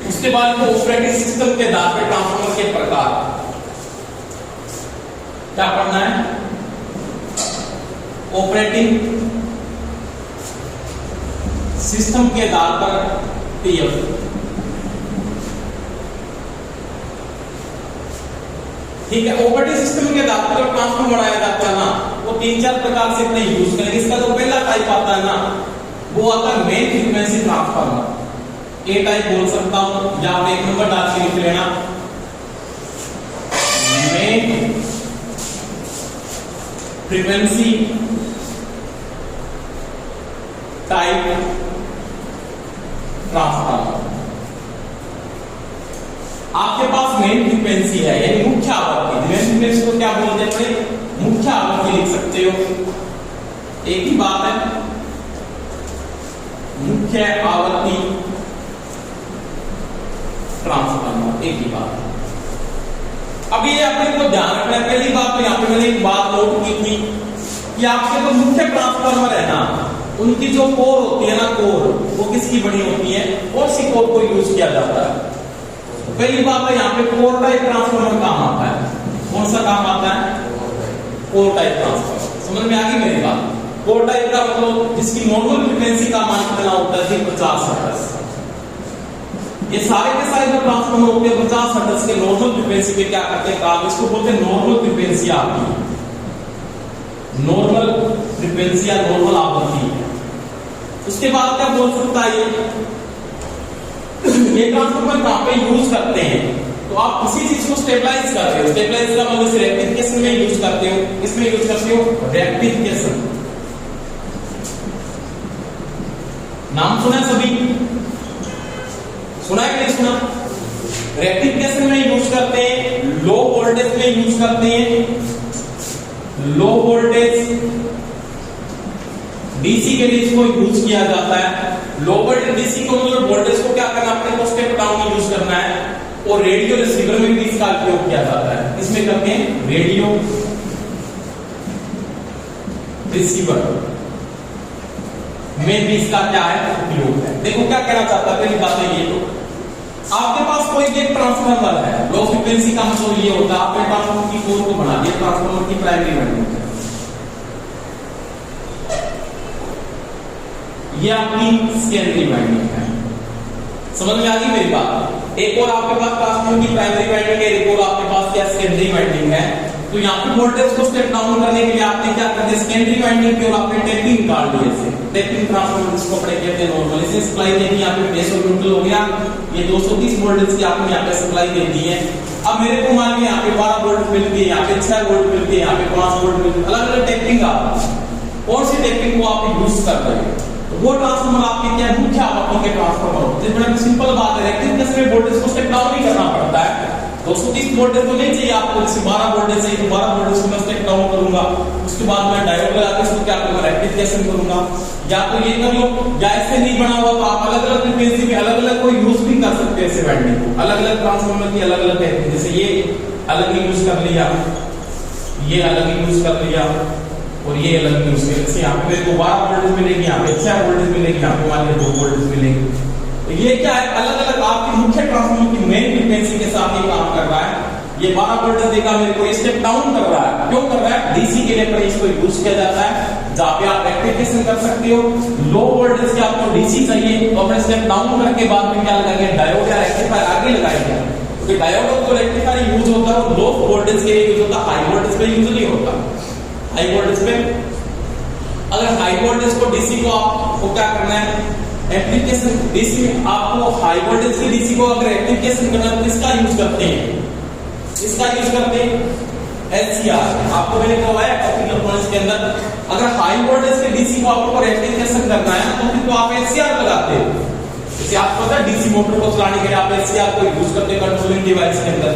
Speaker 1: उसके बाद ऑपरेटिंग सिस्टम के आधार पर ट्रांसफॉर्मर के प्रकार क्या पढ़ना है, ऑपरेटिंग सिस्टम के आधार पर TF। ठीक है, ऑपरेटिंग सिस्टम के आधार पर ट्रांसफॉर्मर बनाया जाता है ना, वो 3-4 प्रकार से अपने यूज करेंगे। इसका जो पहला टाइप आता है ना, वो आता है मेन फ्रीक्वेंसी ट्रांसफॉर्मर, ए टाइप बोल सकता हूं, या आप 1 नंबर डाल के लिख लेना, मेन फ्रीक्वेंसी टाइप ट्रांसफॉर्मर। आपके पास मेन फ्रीक्वेंसी है, यानी मुख्य आवृत्ति। मेन फ्रीक्वेंसी को क्या बोलते हैं, मुख्य आवृत्ति लिख सकते हो, एक ही बात है, मुख्य आवृत्ति ट्रांसफॉर्मर, एक ही बात है। अब ये अपने को ध्यान रखना है। पहली बात तो यहाँ पे मैंने एक बात नोट की थी कि आपके जो मुख्य ट्रांसफॉर्मर है ना, उनकी जो कोर होती है ना, कोर वो किसकी बनी होती है, कौन सी कोर को यूज किया जाता है। पहली बात है यहाँ पे कोर टाइप ट्रांसफॉर्मर काम आता है। कौन सा काम आता है, कोर टाइप ट्रांसफॉर्मर। समझ में आ गई मेरी बात। कोर टाइप का मतलब जिसकी नॉर्मल फ्रीक्वेंसी का मान कितना होता है, 50 हर्ट्ज। ये सारे के सारे जो ट्रांसफॉर्मर होते हैं 50 हर्ट्ज के नॉर्मल फ्रीक्वेंसी पे क्या करते हैं काम, इसको बोलते हैं नॉर्मल फ्रीक्वेंसी आपकी, नॉर्मल फ्रीक्वेंसी या नॉर्मल आवृत्ति। उसके बाद क्या बोल सकता है, ये ट्रांसफॉर्मर कहां पे यूज करते हैं, तो आप किसी चीज को स्टेबलाइज करते हो। स्टेबलाइज का मतलब रेक्टिफिकेशन में यूज करते हो। किसमें यूज करते हो, रेक्टिफिकेशन। नाम सुना सभी, सुना है कि नहीं सुना। रेक्टिफिकेशन में यूज करते हैं, लो वोल्टेज में यूज करते हैं, लो वोल्टेज डीसी के लिए इसको यूज किया जाता है। लो वोल्टेज डीसी को मतलब वोल्टेज को क्या करना, अपने को स्टेप डाउन में यूज करना है। और रेडियो रिसीवर में भी इसका उपयोग किया जाता है। इसमें करते हैं रेडियो रिसीवर में भी इसका क्या है उपयोग है। देखो क्या कहना चाहता है, पहली बात है ये, तो आपके पास कोई एक ट्रांसफॉर्मर है, लो फ्रीक्वेंसी का मतलब ये होता है आपने ट्रांसफॉर्मर की कोर को बना दिया, ट्रांसफॉर्मर की प्राइमरी वाइंडिंग है, ये आपकी सेकेंडरी वाइंडिंग है। समझ में आ गई मेरी बात। एक और आपके पास ट्रांसफॉर्मर की प्राइमरी वाइंडिंग है, एक और आपके पास क्या सेकेंडरी वाइंडिंग है। तो यहाँ पे वोल्टेज को स्टेप डाउन करने के लिए आपने क्या कर दिया, सेकेंडरी वाइंडिंग की और आपने टेपिंग निकाल दी। ऐसे टेपिंग ट्रांसफॉर्मर जिसको अपने कहते हैं नॉर्मल, इसे सप्लाई देनी यहाँ पे बेस और न्यूट्रल हो गया। ये 230 वोल्टेज की आपने यहाँ पे सप्लाई दे दी है। अब मेरे को मान लिया यहाँ पे 12 वोल्ट मिल गए, यहाँ पे 6 वोल्ट मिल गए, यहाँ पे 5 वोल्ट मिल गए। अलग अलग टेपिंग आप कौन सी टेपिंग को आप यूज कर रहे हैं, तो वो ट्रांसफॉर्मर आपके क्या मुख्य आवृत्ति के ट्रांसफॉर्मर होते हैं। बड़ा सिंपल बात है, रेक्टिफिकेशन में वोल्टेज को स्टेप डाउन नहीं करना पड़ता है। 230 वोल्टेज तो नहीं चाहिए आपको, जैसे 12 वोल्टेज चाहिए तो 12 वोल्टेज को मैं स्टेप डाउन करूंगा, उसके बाद मैं डायोड लगा के इसको क्या करूंगा, रेक्टिफिकेशन करूंगा। या तो ये कर लो, या ऐसे नहीं बना हुआ तो आप अलग अलग फ्रीक्वेंसी में अलग अलग कोई यूज भी कर सकते हैं ऐसे वाइंडिंग को। अलग अलग ट्रांसफॉर्मर की अलग अलग है, जैसे ये अलग यूज कर लिया, ये अलग यूज कर लिया और ये अलग यूज कर लिया। यहाँ पे मेरे को 12 वोल्टेज मिलेगी, यहाँ पे 6 वोल्टेज मिलेगी, यहाँ पे मान लीजिए 2 वोल्टेज मिलेगी। तो ये क्या है, अलग अलग आपकी मुख्य ट्रांसफार्मर की मेन फ्रीक्वेंसी के साथ ये काम कर रहा है। ये 12 वोल्टेज देगा मेरे को, स्टेप डाउन कर रहा है। क्यों कर रहा है? डीसी के लिए पर इसको यूज किया जाता है, जहां पे आप रेक्टिफिकेशन कर सकते हो। लो वोल्टेज के आपको डीसी चाहिए तो अपने स्टेप डाउन करके बाद में क्या लगाएंगे, डायोड या रेक्टिफायर आगे लगाएंगे। क्योंकि डायोड और जो रेक्टिफायर यूज होता है वो लो वोल्टेज के लिए यूज होता है, हाई वोल्टेज पे यूज नहीं होता। हाई वोल्टेज पे अगर हाई वोल्टेज को डीसी को आपको क्या करना है, एप्लीकेशन डीसी में आपको हाई वोल्टेज की डीसी को अगर एप्लीकेशन करना है तो किसका यूज करते हैं, इसका यूज करते हैं एचसीआर। आपको मैंने करवाया इलेक्ट्रॉनिक्स के अंदर, अगर हाई वोल्टेज के डीसी को आपको एप्लीकेशन करना है तो फिर तो आप एचसीआर लगाते हो। जैसे आपको पता है डीसी मोटर को चलाने के लिए आप एचसीआर को यूज करते हैं कंट्रोलिंग डिवाइस के अंदर,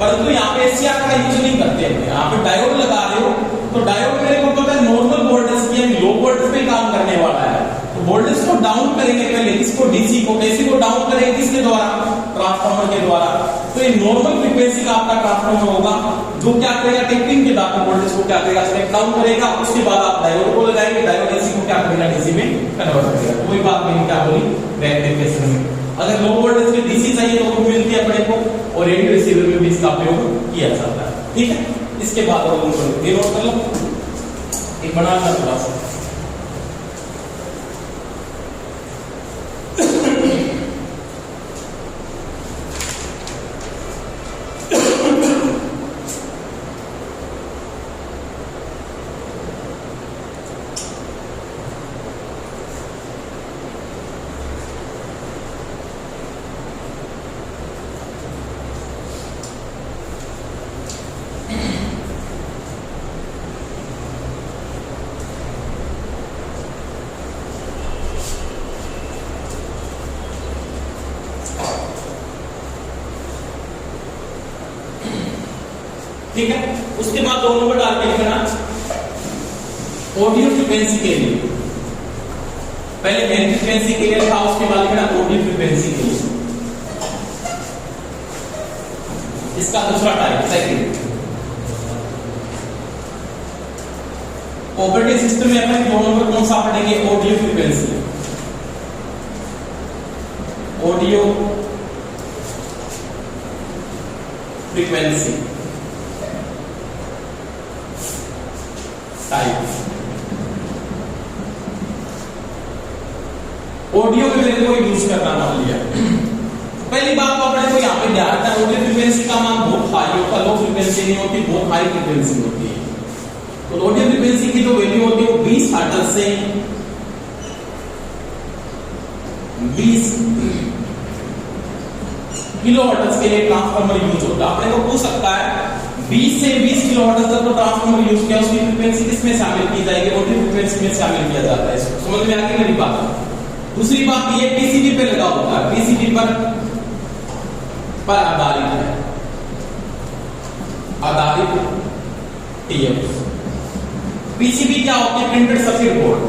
Speaker 1: परंतु यहाँ पे एचसीआर का यूज नहीं करते हैं। यहाँ पे डायोड लगा रहे हो तो डायोड मेरे को पता है नॉर्मल वोल्टेज की लो वोल्टेज पे काम करने वाला है। तो वोल्टेज को डाउन करेंगे पहले, किसको, डीसी को। एसी को डाउन करेंगे किसके द्वारा, ट्रांसफार्मर के द्वारा। तो ये नॉर्मल फ्रीक्वेंसी का आपका ट्रांसफार्मर होगा जो क्या करेगा, टेपिंग के बाद वोल्टेज को क्या करेगा, स्टेप डाउन करेगा। उसके बाद आप डायोड को लगाएंगे, डायोड एसी को क्या करेगा, डीसी में कन्वर्ट करेगा। तो वही बात मैंने क्या बोली रेक्टिफिकेशन में। अगर लो वोल्टेज में डीसी चाहिए तो वो मिलती है अपने को, और रेडियो रिसीवर में भी इसका उपयोग किया जाता है। ठीक है, इसके बाद और ये नोट कर लो, एक बना सा थोड़ा सा। ठीक है, उसके बाद 2 नंबर डाल के लिखना ऑडियो फ्रीक्वेंसी के लिए। पहले मेन फ्रीक्वेंसी के लिए लिखा, उसके बाद लिखना ऑडियो फ्रीक्वेंसी के लिए। इसका दूसरा टाइप सेकंड। ऑपरेटिंग सिस्टम में अपन 2 नंबर कौन सा पढ़ेंगे, audio frequency. Audio frequency audio में मेरे को यूज करना मान लिया। पहली बात तो अपने को यहाँ पे ध्यान रखना, ऑडियो फ्रीक्वेंसी का मान बहुत हाई होता है, लो फ्रीक्वेंसी नहीं होती, बहुत हाई फ्रीक्वेंसी होती है। तो ऑडियो फ्रीक्वेंसी की जो वैल्यू होती है वो 20 हर्ट्ज से 20 किलो हर्ट्ज के लिए ट्रांसफार्मर यूज होता है। अपने को पूछ सकता है 20 से 20 किलो हर्ट्ज तक तो ट्रांसफार्मर यूज किया, उसकी फ्रीक्वेंसी किसमें शामिल की जाएगी, ऑडियो फ्रीक्वेंसी में शामिल किया जाता है। इसको समझ में आ गई मेरी बात। दूसरी बात ये पीसीबी पे लगा होता है, पीसीबी पर आधारित है, आधारित टीएफ। पीसीबी क्या होती है, प्रिंटेड सर्किट बोर्ड।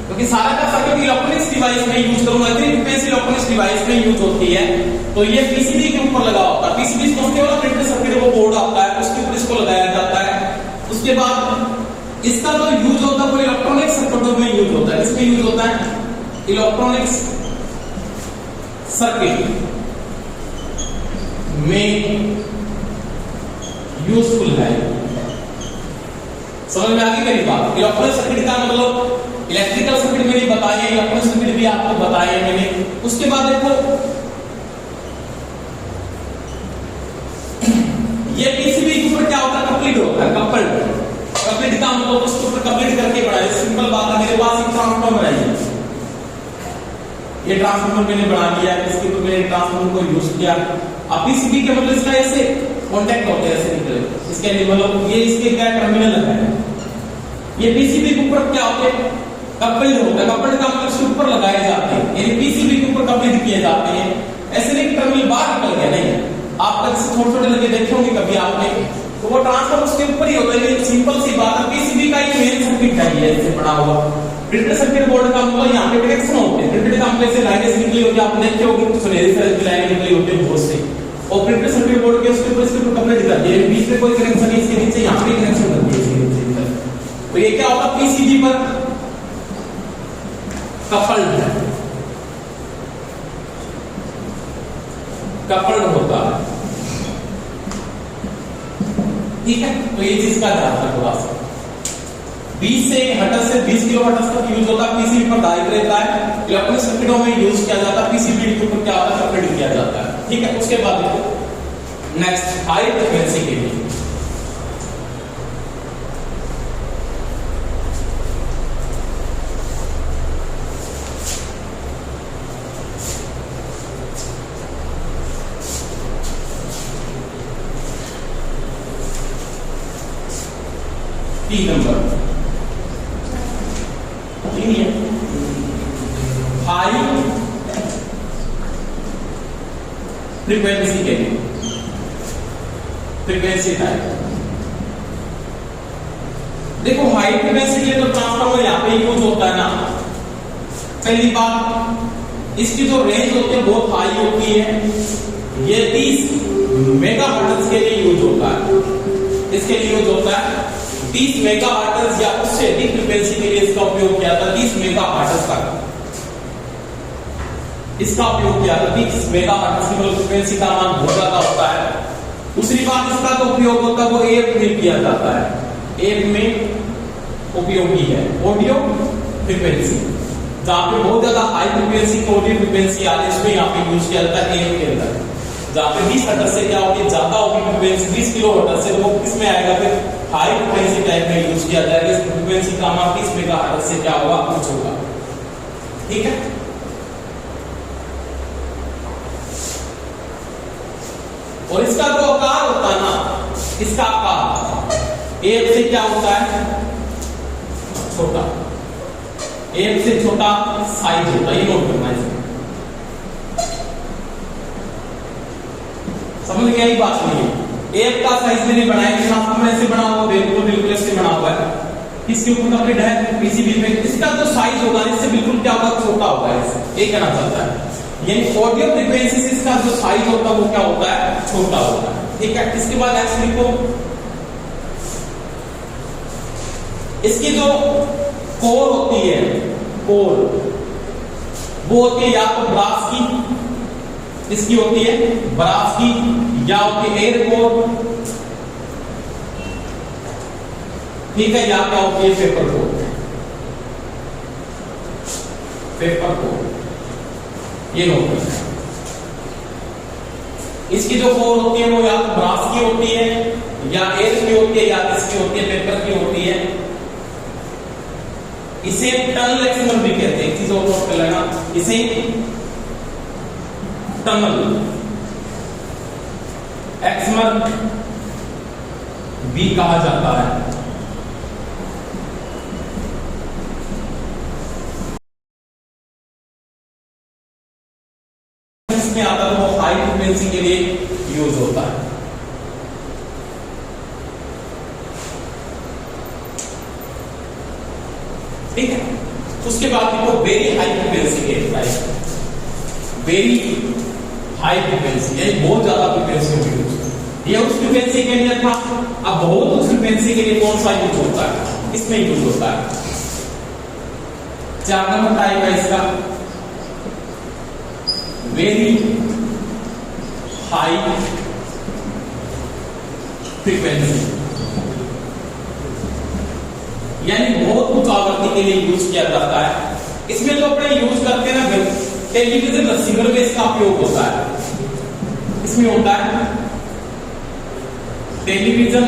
Speaker 1: क्योंकि सारा का सर्किट इलेक्ट्रॉनिक्स डिवाइस में यूज करूंगा, फ्रीक्वेंसी इलेक्ट्रॉनिक्स डिवाइस में यूज होती है, तो ये पीसीबी के ऊपर लगा होता है। पीसीबी समझते हो, प्रिंटेड सर्किट बोर्ड आता है, उसके ऊपर इसको लगाया जाता है। उसके बाद इसका जो यूज होता है वो इलेक्ट्रॉनिक्स सर्किट में यूज होता है। इसमें यूज होता है इलेक्ट्रॉनिक्स सर्किट में यूजफुल है। समझ में आ गई मेरी बात। इलेक्ट्रॉनिक सर्किट का मतलब इलेक्ट्रिकल सर्किट मैंने बताया, इलेक्ट्रॉनिक सर्किट भी आपको बताया मैंने। उसके बाद देखो ये पीसीबी के ऊपर क्या होता है, कपलिड होता है। कपलिड का मतलब उसके ऊपर कपलिड करके बनाया। सिंपल बात है, मेरे पास एक ट्रांसफार्मर है, ये ट्रांसफार्मर मैंने बना लिया, इसके ऊपर मैंने ट्रांसफार्मर को यूज किया। अब पीसीबी के मतलब इसका ऐसे कांटेक्ट होते हैं, ऐसे निकले इसके मतलब ये इसके क्या टर्मिनल है। ये पीसीबी के ऊपर क्या होते हैं, कपल्ड होता है। कपल्ड का मतलब इसके ऊपर लगाए जाते हैं, यानी पीसीबी के ऊपर कपल्ड किए जाते हैं। ऐसे नहीं टर्मिनल बाहर निकल गया, नहीं। आप तक से छोटे छोटे लगे देखे होंगे कभी आपने, तो वो ट्रांसफार्मर उसके ऊपर ही होता है। सिंपल सी बात है, पीसीबी का ये मेन सर्किट है, ऐसे बना हुआ। प्रिंटेड सर्किट बोर्ड का मतलब यहाँ पे कनेक्शन होते हैं। प्रिंटेड का मतलब से लाइनें निकली होती है, आप देखते होंगे सुनहरी तरह की लाइनें निकली होती है बहुत से। ऑपरेटर सर्किट बोर्ड के उसके ऊपर इसके ऊपर कपड़े दिखा दिए, बीच में कोई कनेक्शन नहीं, इसके नीचे यहाँ पे कनेक्शन कर दिए इसके नीचे। तो ये क्या होता है, पीसीबी पर कपल्ड है, कपल्ड होता है, ठीक है। तो ये चीज का ध्यान रखना थोड़ा सा। 20 से हर्ट्ज से 20 किलो हर्ट्ज तक यूज होता है, पीसीबी पर डायरेक्ट रहता है, इलेक्ट्रॉनिक सर्किटों में यूज किया जाता है, पीसीबी के ऊपर क्या होता है, कपल्ड किया जाता है, ठीक है। उसके बाद देखो नेक्स्ट हाई फ्रीक्वेंसी के लिए तीन नंबर तीन है हाई फ्रीक्वेंसी के लिए, फ्रीक्वेंसी टाइप। देखो हाई फ्रीक्वेंसी के लिए तो ट्रांसफार्मर यहां पे यूज होता है ना। पहली बात, इसकी जो रेंज होती है बहुत हाई होती है, ये 30 मेगाहर्ट्ज के लिए यूज होता है, इसके लिए यूज होता है 30 मेगाहर्ट्ज या उससे अधिक फ्रीक्वेंसी के लिए इसका उपयोग किया था। 30 मेगाहर्ट्ज तक इसका उपयोग किया था। 30 मेगाहर्ट्ज की फ्रीक्वेंसी का मान बहुत ज्यादा होता है। दूसरी बात, इसका जो उपयोग होता है वो एफ में किया जाता है, एफ में उपयोगी है ऑडियो फ्रीक्वेंसी, जहां पे बहुत ज्यादा हाई फ्रीक्वेंसी ऑडियो फ्रीक्वेंसी आती है, इसमें यहाँ पे यूज किया जाता है एफ के अंदर। जहां पे 20 हर्ट्ज से क्या होगी, ज्यादा होगी फ्रीक्वेंसी, 20 किलो हर्ट्ज से, वो किसमें आएगा, फिर हाई फ्रीक्वेंसी टाइप में यूज किया जाएगा। इस फ्रीक्वेंसी का मान 30 मेगाहर्ट्ज से क्या होगा, कुछ होगा, ठीक है। और इसका जो आकार होता है ना, इसका आकार एक से क्या होता है, छोटा, एक से छोटा साइज होता है, ये नोट करना है। समझ गया, ये बात नहीं है। एक का साइज मैंने बनाया, ट्रांसफार्मर ऐसे बना हुआ, बिल्कुल बिल्कुल ऐसे बना हुआ है, इसके ऊपर कपड़े है पीसीबी में, इसका जो साइज होगा इससे बिल्कुल क्या होगा, छोटा होगा, ये कहना चाहता है। यानी ऑडियो फ्रीक्वेंसी से इसका जो साइज होता है वो क्या होता है, छोटा होता है, ठीक है। इसके बाद नेक्स्ट लिखो, इसकी जो कोर होती है, कोर वो होती है या तो ब्रास की, इसकी होती है ब्रास की, या होती है एयर कोर, ठीक है, या क्या होती है पेपर कोर, पेपर कोर, ये नोट करना है। इसकी जो कोर होती है वो या तो ब्रास की होती है, या एयर की होती है, या किसकी होती है, पेपर की होती है। इसे टनल एक्समर भी कहते हैं, एक चीज और नोट कर लेना, इसे टनल एक्समर भी कहा जाता है। इसमें आता है वो हाई फ्रीक्वेंसी के लिए यूज होता है, ठीक है। उसके बाद देखो वेरी हाई फ्रीक्वेंसी के टाइप, वेरी हाई फ्रीक्वेंसी यानी बहुत ज्यादा फ्रीक्वेंसी में यूज, ये उस फ्रीक्वेंसी के लिए था। अब बहुत उस फ्रीक्वेंसी के लिए कौन सा यूज होता है, इसमें यूज होता है। 4 नंबर टाइप है इसका वेरी हाई फ्रीक्वेंसी, यानी बहुत उच्च आवृत्ति के लिए यूज किया जाता है। इसमें जो अपने यूज करते हैं ना, टेलीविजन रिसीवर में इसका उपयोग होता है, इसमें होता है टेलीविजन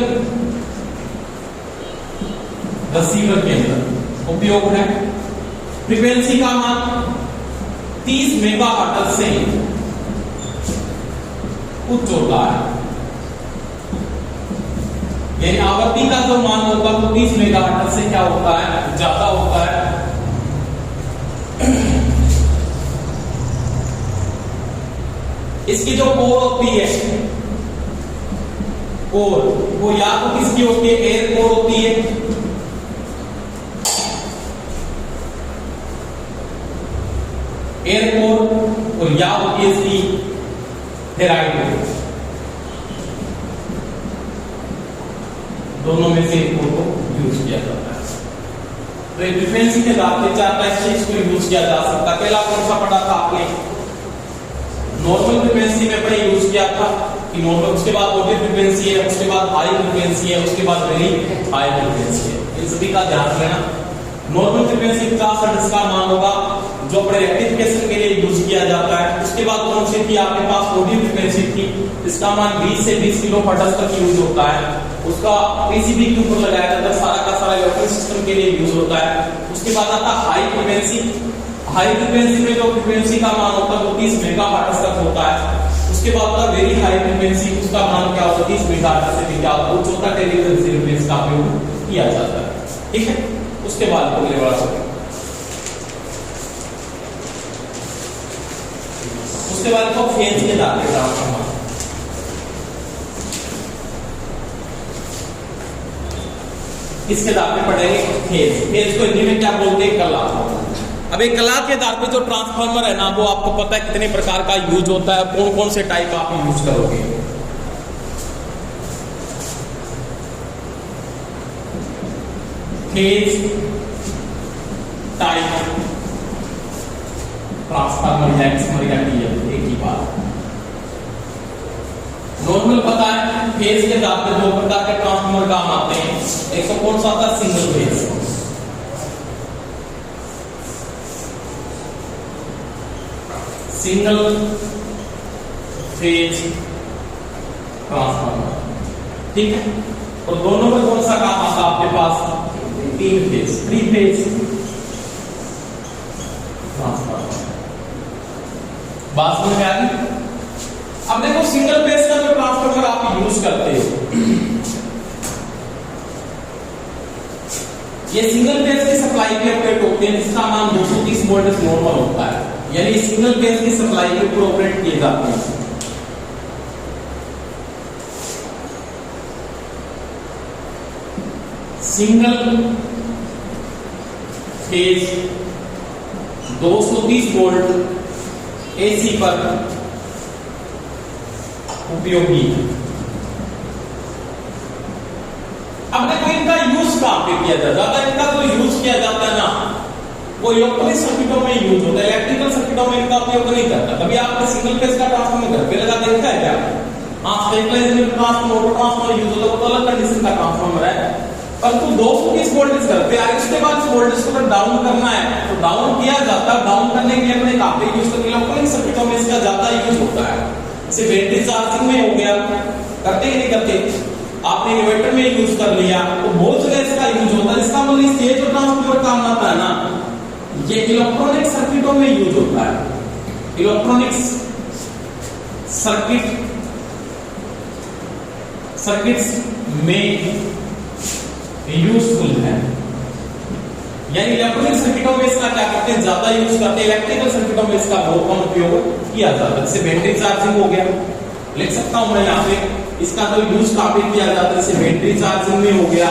Speaker 1: रिसीवर के अंदर उपयोग है। फ्रीक्वेंसी का मान 30 मेगाहर्ट्ज से उच्च होता है, यानी आवृत्ति का जो मान होगा वो 30 मेगाहर्ट्ज से क्या होता है, ज्यादा होता है। इसकी जो कोर होती है, कोर वो या तो किसकी होती है, एयर कोर होती है, एयर कोर, और या होती है इसकी फेराइट कोर। दोनों में से एक को यूज किया जाता है। तो एक फ्रीक्वेंसी के आधार पे 4 टाइप से इसको यूज किया जा सकता है। पहला कौन सा पढ़ा था आपने? नॉर्मल फ्रीक्वेंसी में अपने यूज किया था कि नॉर्मल, उसके बाद ओटी फ्रीक्वेंसी है, उसके बाद हाई फ्रीक्वेंसी है, उसके बाद वेरी हाई फ्रीक्वेंसी है। इन सभी का ध्यान रखना। नॉर्मल फ्रीक्वेंसी 50 हर्ट्ज का मान होगा जो अपने रेक्टिफिकेशन के लिए यूज किया जाता है। उसके बाद कौन सी थी आपके पास? ओटी फ्रीक्वेंसी थी, इसका मान 20 से 20 किलो हर्ट्ज तक यूज होता है। उसका पीसीबी के ऊपर लगाया जाता है, सारा का सारा इलेक्ट्रॉनिक सिस्टम के लिए यूज होता है। उसके बाद आता हाई फ्रीक्वेंसी। हाई फ्रीक्वेंसी में जो फ्रीक्वेंसी का मान होता है वो 30 मेगाहर्ट्ज तक होता है। उसके बाद का वेरी हाई फ्रीक्वेंसी, उसका मान क्या होता है? 30 मेगाहर्ट्ज से भी क्या होता है? उच्च होता है, टेलीविजन फ्रीक्वेंसी का उपयोग किया जाता है। ठीक है, उसके बाद अगले वाला उसके बाद तो फेज के दायरे ट्रांसफार्मर। इसके दायरे पढ़ेंगे फेज। फेज को हिंदी में क्या बोलते हैं? कला। अब एक कला के आधार पे जो ट्रांसफार्मर है ना, वो आपको पता है कितने प्रकार का यूज होता है, कौन कौन से टाइप आप यूज करोगे। फेज टाइप ट्रांसफार्मर है, एक ही बात। नॉर्मल पता है फेज के आधार पे 2 प्रकार के ट्रांसफार्मर काम आते हैं। एक तो कौन सा आता है? Single phase. Single phase transformer, ठीक है। और दोनों में कौन सा काम आता है आपके पास? 3 फेज, 3 फेज ट्रांसफार्मर। बात समझ में आ गई? अब देखो सिंगल फेज का जो ट्रांसफार्मर आप यूज करते हो, ये सिंगल फेज की सप्लाई के ऑपरेट होते हैं, जिसका मान 230 वोल्ट नॉर्मल होता है, यानी सिंगल फेज की सप्लाई के ऊपर ऑपरेट किए जाते हैं। सिंगल फेज 230 वोल्ट एसी पर उपयोगी। अब देखो इनका यूज कहां पे किया जाता है? ज्यादा इनका जो यूज किया जाता है ना, वो इलेक्ट्रॉनिक सर्किटों में यूज होता है, इलेक्ट्रिकल सर्किटों में इनका उपयोग नहीं करता। कभी आपने सिंगल फेज का ट्रांसफार्मर घर पे लगा देखा है क्या? हाँ, stabiliser transformer, auto transformer use होता है, वो तो अलग कंडीशन का ट्रांसफार्मर है। पर तो 230 वोल्टेज घर पे आए, उसके बाद वोल्टेज को डाउन करना है तो डाउन किया जाता है। डाउन करने के लिए अपने काफी यूज करते हैं, इलेक्ट्रॉनिक सर्किटों में इसका ज्यादा यूज होता है। जैसे बैटरी चार्जिंग में हो गया, करते ही नहीं करते, आपने इन्वर्टर में यूज कर लिया, तो बहुत जगह इसका यूज होता है। इसका मतलब ये जो ट्रांसफार्मर काम आता है ना, ये इलेक्ट्रॉनिक सर्किटों में यूज होता है। इलेक्ट्रॉनिक्स सर्किट्स में यूजफुल है, यानी इलेक्ट्रॉनिक सर्किटों में इसका क्या करते हैं? ज्यादा यूज करते हैं। इलेक्ट्रिकल सर्किटों में इसका बहुत कम उपयोग किया जाता है। जैसे बैटरी चार्जिंग हो गया, लिख सकता हूं मैं यहाँ पे, इसका जो यूज काफी किया जाता है। जैसे बैटरी चार्जिंग में हो गया,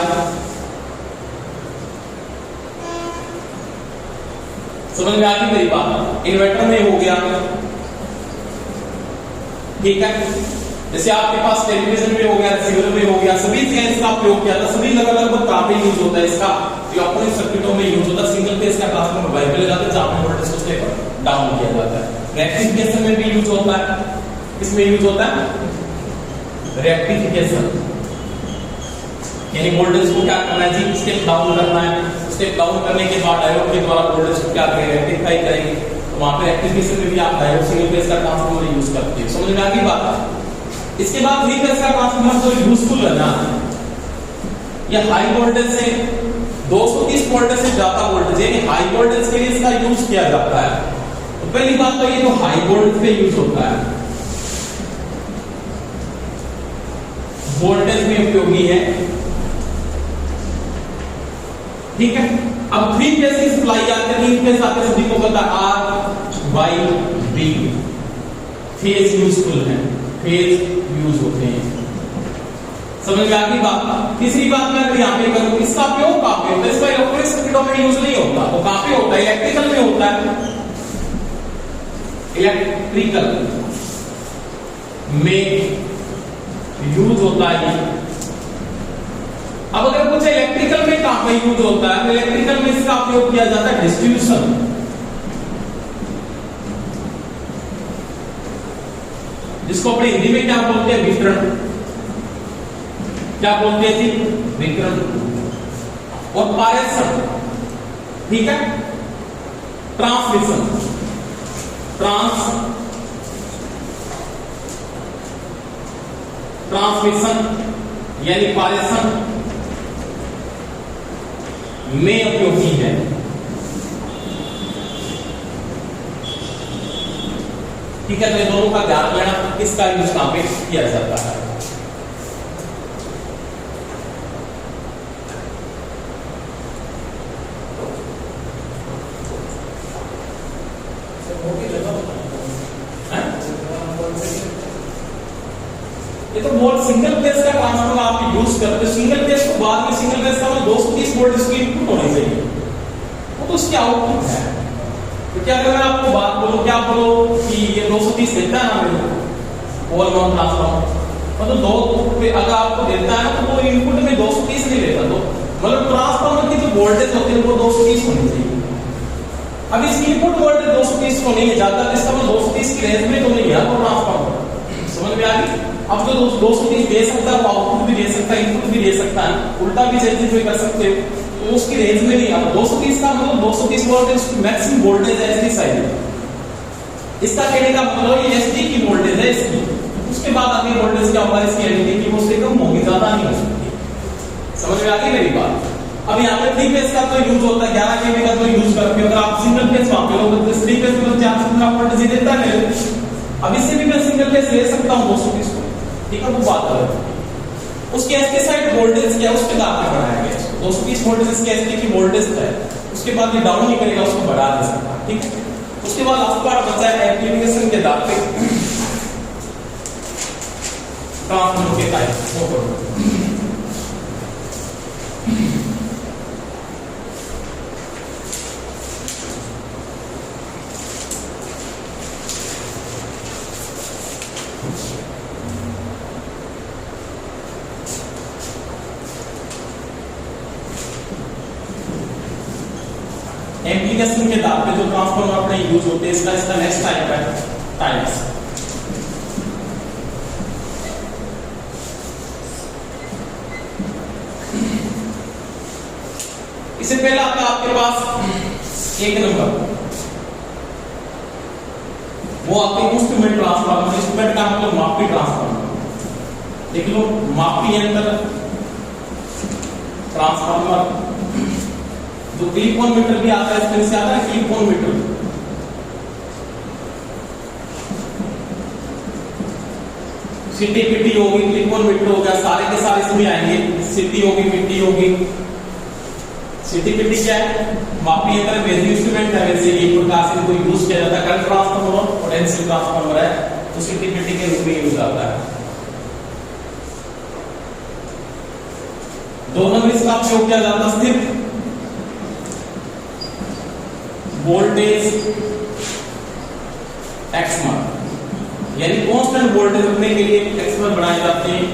Speaker 1: समझ में आ गई मेरी बात? इन्वर्टर में हो गया, ठीक है। जैसे आपके पास टेलीविजन में हो गया, रिसीवर में हो गया, सभी जगह इसका उपयोग किया था। सभी लगभग काफी यूज होता है इसका, इलेक्ट्रॉनिक सर्किटों में यूज होता है। सिंगल फेज का ट्रांसफार्मर वाइप पे लगाते हैं, जहां पे वोल्टेज को स्टेप डाउन किया जाता है। रेक्टिफिकेशन में भी यूज होता है। इसमें यूज होता है रेक्टिफिकेशन, यानी वोल्टेज को क्या करना है जी? स्टेप डाउन करना है। स्टेप डाउन करने के बाद डायोड के द्वारा वोल्टेज को क्या करेंगे? रेक्टिफाई करेंगे। तो वहां पे रेक्टिफिकेशन में भी आप डायोड सिंगल फेज का ट्रांसफार्मर यूज करते हैं। समझ में आ गई बात? इसके बाद 3 फेज का ट्रांसफार्मर जो यूजफुल है ना, ये हाई वोल्टेज से 230 वोल्टेज से ज्यादा वोल्टेज, यानी हाई वोल्टेज के लिए इसका यूज किया जाता है। तो पहली बात तो ये जो हाई वोल्टेज पे यूज होता है, वोल्टेज में उपयोगी है, ठीक है। अब 3 फेज की सप्लाई आते हैं। 3 फेज आते सभी को पता R Y B, phase useful है, फेज यूज होते हैं। समझ में आ गई बात? तीसरी बात मैं अगर यहाँ पे करूं, इसका उपयोग कहां पे होता है? इसका इलेक्ट्रॉनिक सर्किटों में यूज नहीं होता, तो कहां पे होता है? इलेक्ट्रिकल में होता है। इलेक्ट्रिकल में यूज होता है अब अगर कुछ इलेक्ट्रिकल में कहां पे यूज होता है, इलेक्ट्रिकल में इसका उपयोग किया जाता है डिस्ट्रीब्यूशन, जिसको अपने हिंदी में क्या बोलते हैं, वितरण। क्या बोलते हैं जी, वितरण। और पारेषण, ठीक है, ट्रांसमिशन, ट्रांसमिशन यानी पारेषण में उपयोगी है। ठीक है, तो इन दोनों का ध्यान लेना, किसका यूज कहां पे किया जाता है। ये तो बहुत सिंगल फेज का ट्रांसफार्मर आप यूज करते हो, सिंगल फेज को बाद में सिंगल फेज का 230 वोल्ट इसकी इनपुट होनी चाहिए, वो तो उसकी आउटपुट है। तो क्या अगर मैं आपको बात बोलूं, क्या बोलो कि ये 230 देता है ना मेरे को ऑल नॉन ट्रांसफार्मर, मतलब दो अगर आपको देता है तो वो इनपुट में 230 नहीं लेता, तो मतलब ट्रांसफार्मर की जो वोल्टेज होती है वो 230 होनी चाहिए। अब इसकी इनपुट वोल्टेज 230 को नहीं है, ज्यादा इसका मतलब 230 की रेंज में तो नहीं है वो ट्रांसफार्मर, समझ में आ गई। अब जो 230 दे सकता है वो आउटपुट भी दे सकता है, इनपुट भी दे सकता है, उल्टा भी जल्दी कर सकते हो, तो उसकी रेंज में नहीं आता। 230 का मतलब 230 वोल्ट उसकी मैक्सिमम वोल्टेज है इसकी साइड में। इसका कहने का मतलब ये एसडी की वोल्टेज है इसकी, उसके बाद आगे वोल्टेज क्या होगा इसकी एलईडी की, वो उससे कम होगी, ज्यादा नहीं हो सकती। समझ में आ गई मेरी बात। अब यहाँ पे 3 फेज का तो यूज होता है, 11 केवी का तो यूज करते हो। अगर आप सिंगल फेज मापते हो तो 3 फेज में 400 वोल्टेज देता है। अब इससे भी मैं सिंगल फेज ले सकता हूं 230 को, ठीक है, वो बात है। उसके एसटी साइड वोल्टेज क्या है उसके आधार पर बढ़ाया गया है, 230 वोल्टेज इसके एसटी की वोल्टेज है, उसके बाद ये डाउन नहीं करेगा, उसको बढ़ा दे सकता, ठीक है। उसके बाद आपका बचा है एप्लीकेशन के आधार पे ट्रांसफार्मर के टाइप। एप्लीकेशन के आधार पे जो ट्रांसफार्मर अपने यूज होते हैं, इसका नेक्स्ट टाइप है टाइप्स। इससे पहले आता आपके पास 1 नंबर, वो आपके इंस्ट्रूमेंट ट्रांसफार्मर। इंस्ट्रूमेंट का मतलब मापी ट्रांसफार्मर, देख लो, मापी यंत्र ट्रांसफार्मर। जो क्लिप ऑन मीटर भी आता है, इसमें से आता है क्लिप ऑन मीटर। सिटी पिटी होगी, क्लिप ऑन मीटर हो गया, सारे के सारे इसमें आएंगे। सिटी होगी, पिटी होगी। सिटी पिटी क्या है, मापी यंत्र, बेसिक इंस्ट्रूमेंट है, वैसे एक प्रकार से कोई यूज किया जाता है। करंट ट्रांसफार्मर और पोटेंशियल ट्रांसफार्मर है, तो सिटी पिटी के रूप में यूज आता है। 2 नंबर इसका उपयोग किया जाता है स्थिर वोल्टेज एक्समर, यानी कांस्टेंट वोल्टेज रखने के लिए एक्समर बनाए जाते हैं,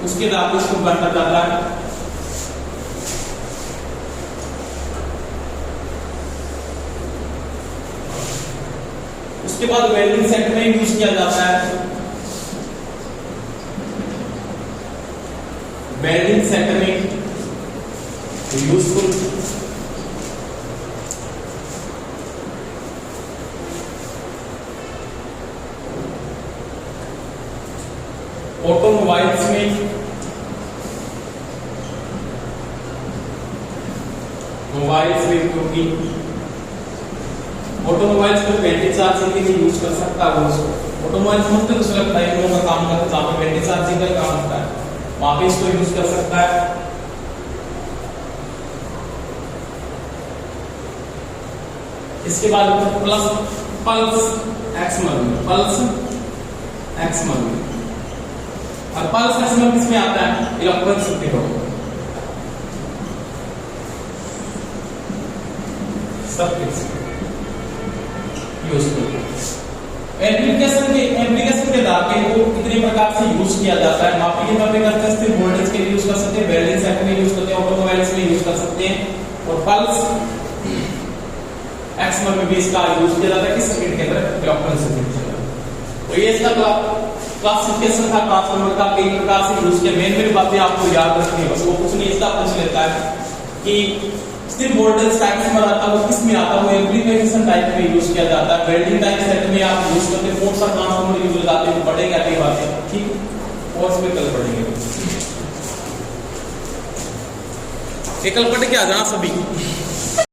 Speaker 1: उसके द्वारा इसको बनता जाता है। उसके बाद वेल्डिंग सेट में यूज किया जाता है। वेल्डिंग सेट में यूजफुल ऑटोमोबाइल्स में, मोबाइल्स में, क्योंकि ऑटोमोबाइल्स को बैटरी चार्जिंग के लिए यूज कर सकता है। उसको ऑटोमोबाइल्स में तो उसका टाइम का काम करता है, जहां पे बैटरी चार्जिंग का काम होता है वहां पे इसको यूज कर सकता है। इसके बाद प्लस पल्स एक्समर में, पल्स एक्समर में, और पल्स एक्समर किसमें आता है, इलेक्ट्रॉनिक सर्किट होगा, सर्किट यूजफुल। एप्लीकेशन के आधार के को कितने प्रकार से यूज किया जाता है? मापी के तौर पे करते हैं, स्थिर वोल्टेज के लिए यूज कर सकते हैं, वेल्डिंग सेट में यूज करते हैं, ऑटोमोबाइल्स में यूज कर सकते हैं, और पल्स एक्सएमएल में भी इसका यूज किया जाता है। किस सर्किट के अंदर? इलेक्ट्रॉनिक सर्किट के अंदर। तो ये इसका क्लासिफिकेशन था ट्रांसफार्मर का, कई प्रकार से यूज किया। मेन बातें आपको याद रखनी है, बस वो कुछ नहीं इसका पूछ लेता है कि स्थिर वोल्टेज का एक्सएमएल आता है वो किस में आता है? वो एम्प्लीफिकेशन टाइप में यूज किया जाता है। वेल्डिंग टाइप सेट में आप यूज करते हैं, कौन सा ट्रांसफार्मर यूज करते हैं, पढ़ेगा कई बातें, ठीक, और इसमें कल पढ़ेंगे। कल पढ़ के आ जाना सभी।